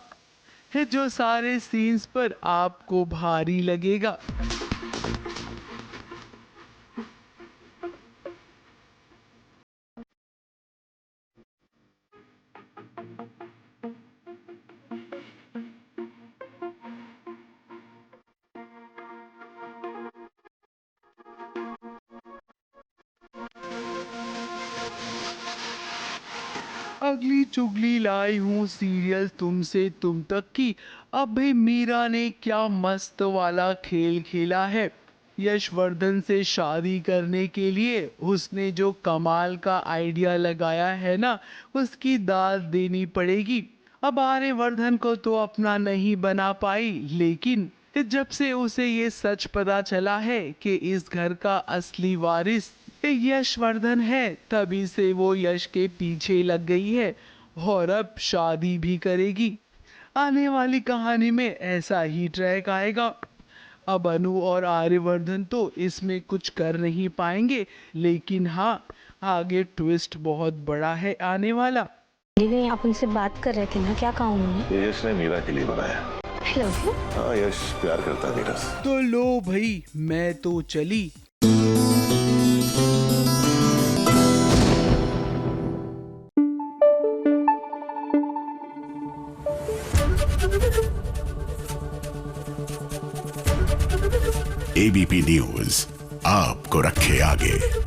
है जो सारे सीन्स पर आपको भारी लगेगा। अगली चुगली लाई हूँ सीरियल तुमसे तुम तक की। अब भाई मीरा ने क्या मस्त वाला खेल खेला है। यशवर्धन से शादी करने के लिए उसने जो कमाल का आइडिया लगाया है ना, उसकी दाद देनी पड़ेगी। अब आर्यवर्धन को तो अपना नहीं बना पाई, लेकिन जब से उसे ये सच पता चला है कि इस घर का असली वारिस यशवर्धन है, तभी से वो यश के पीछे लग गई है और अब शादी भी करेगी। आने वाली कहानी में ऐसा ही ट्रैक आएगा। अब अनु और आर्यवर्धन तो इसमें कुछ कर नहीं पाएंगे, लेकिन हाँ, आगे ट्विस्ट बहुत बड़ा है आने वाला। नहीं, आप उनसे बात कर रहे थे ना, क्या कहा उन्होंने? यश ने मीरा के लिए बनाया। हाँ, यश प्यार करता है मीरा से। तो लो भाई, मैं तो चली। एबीपी न्यूज आपको रखे आगे।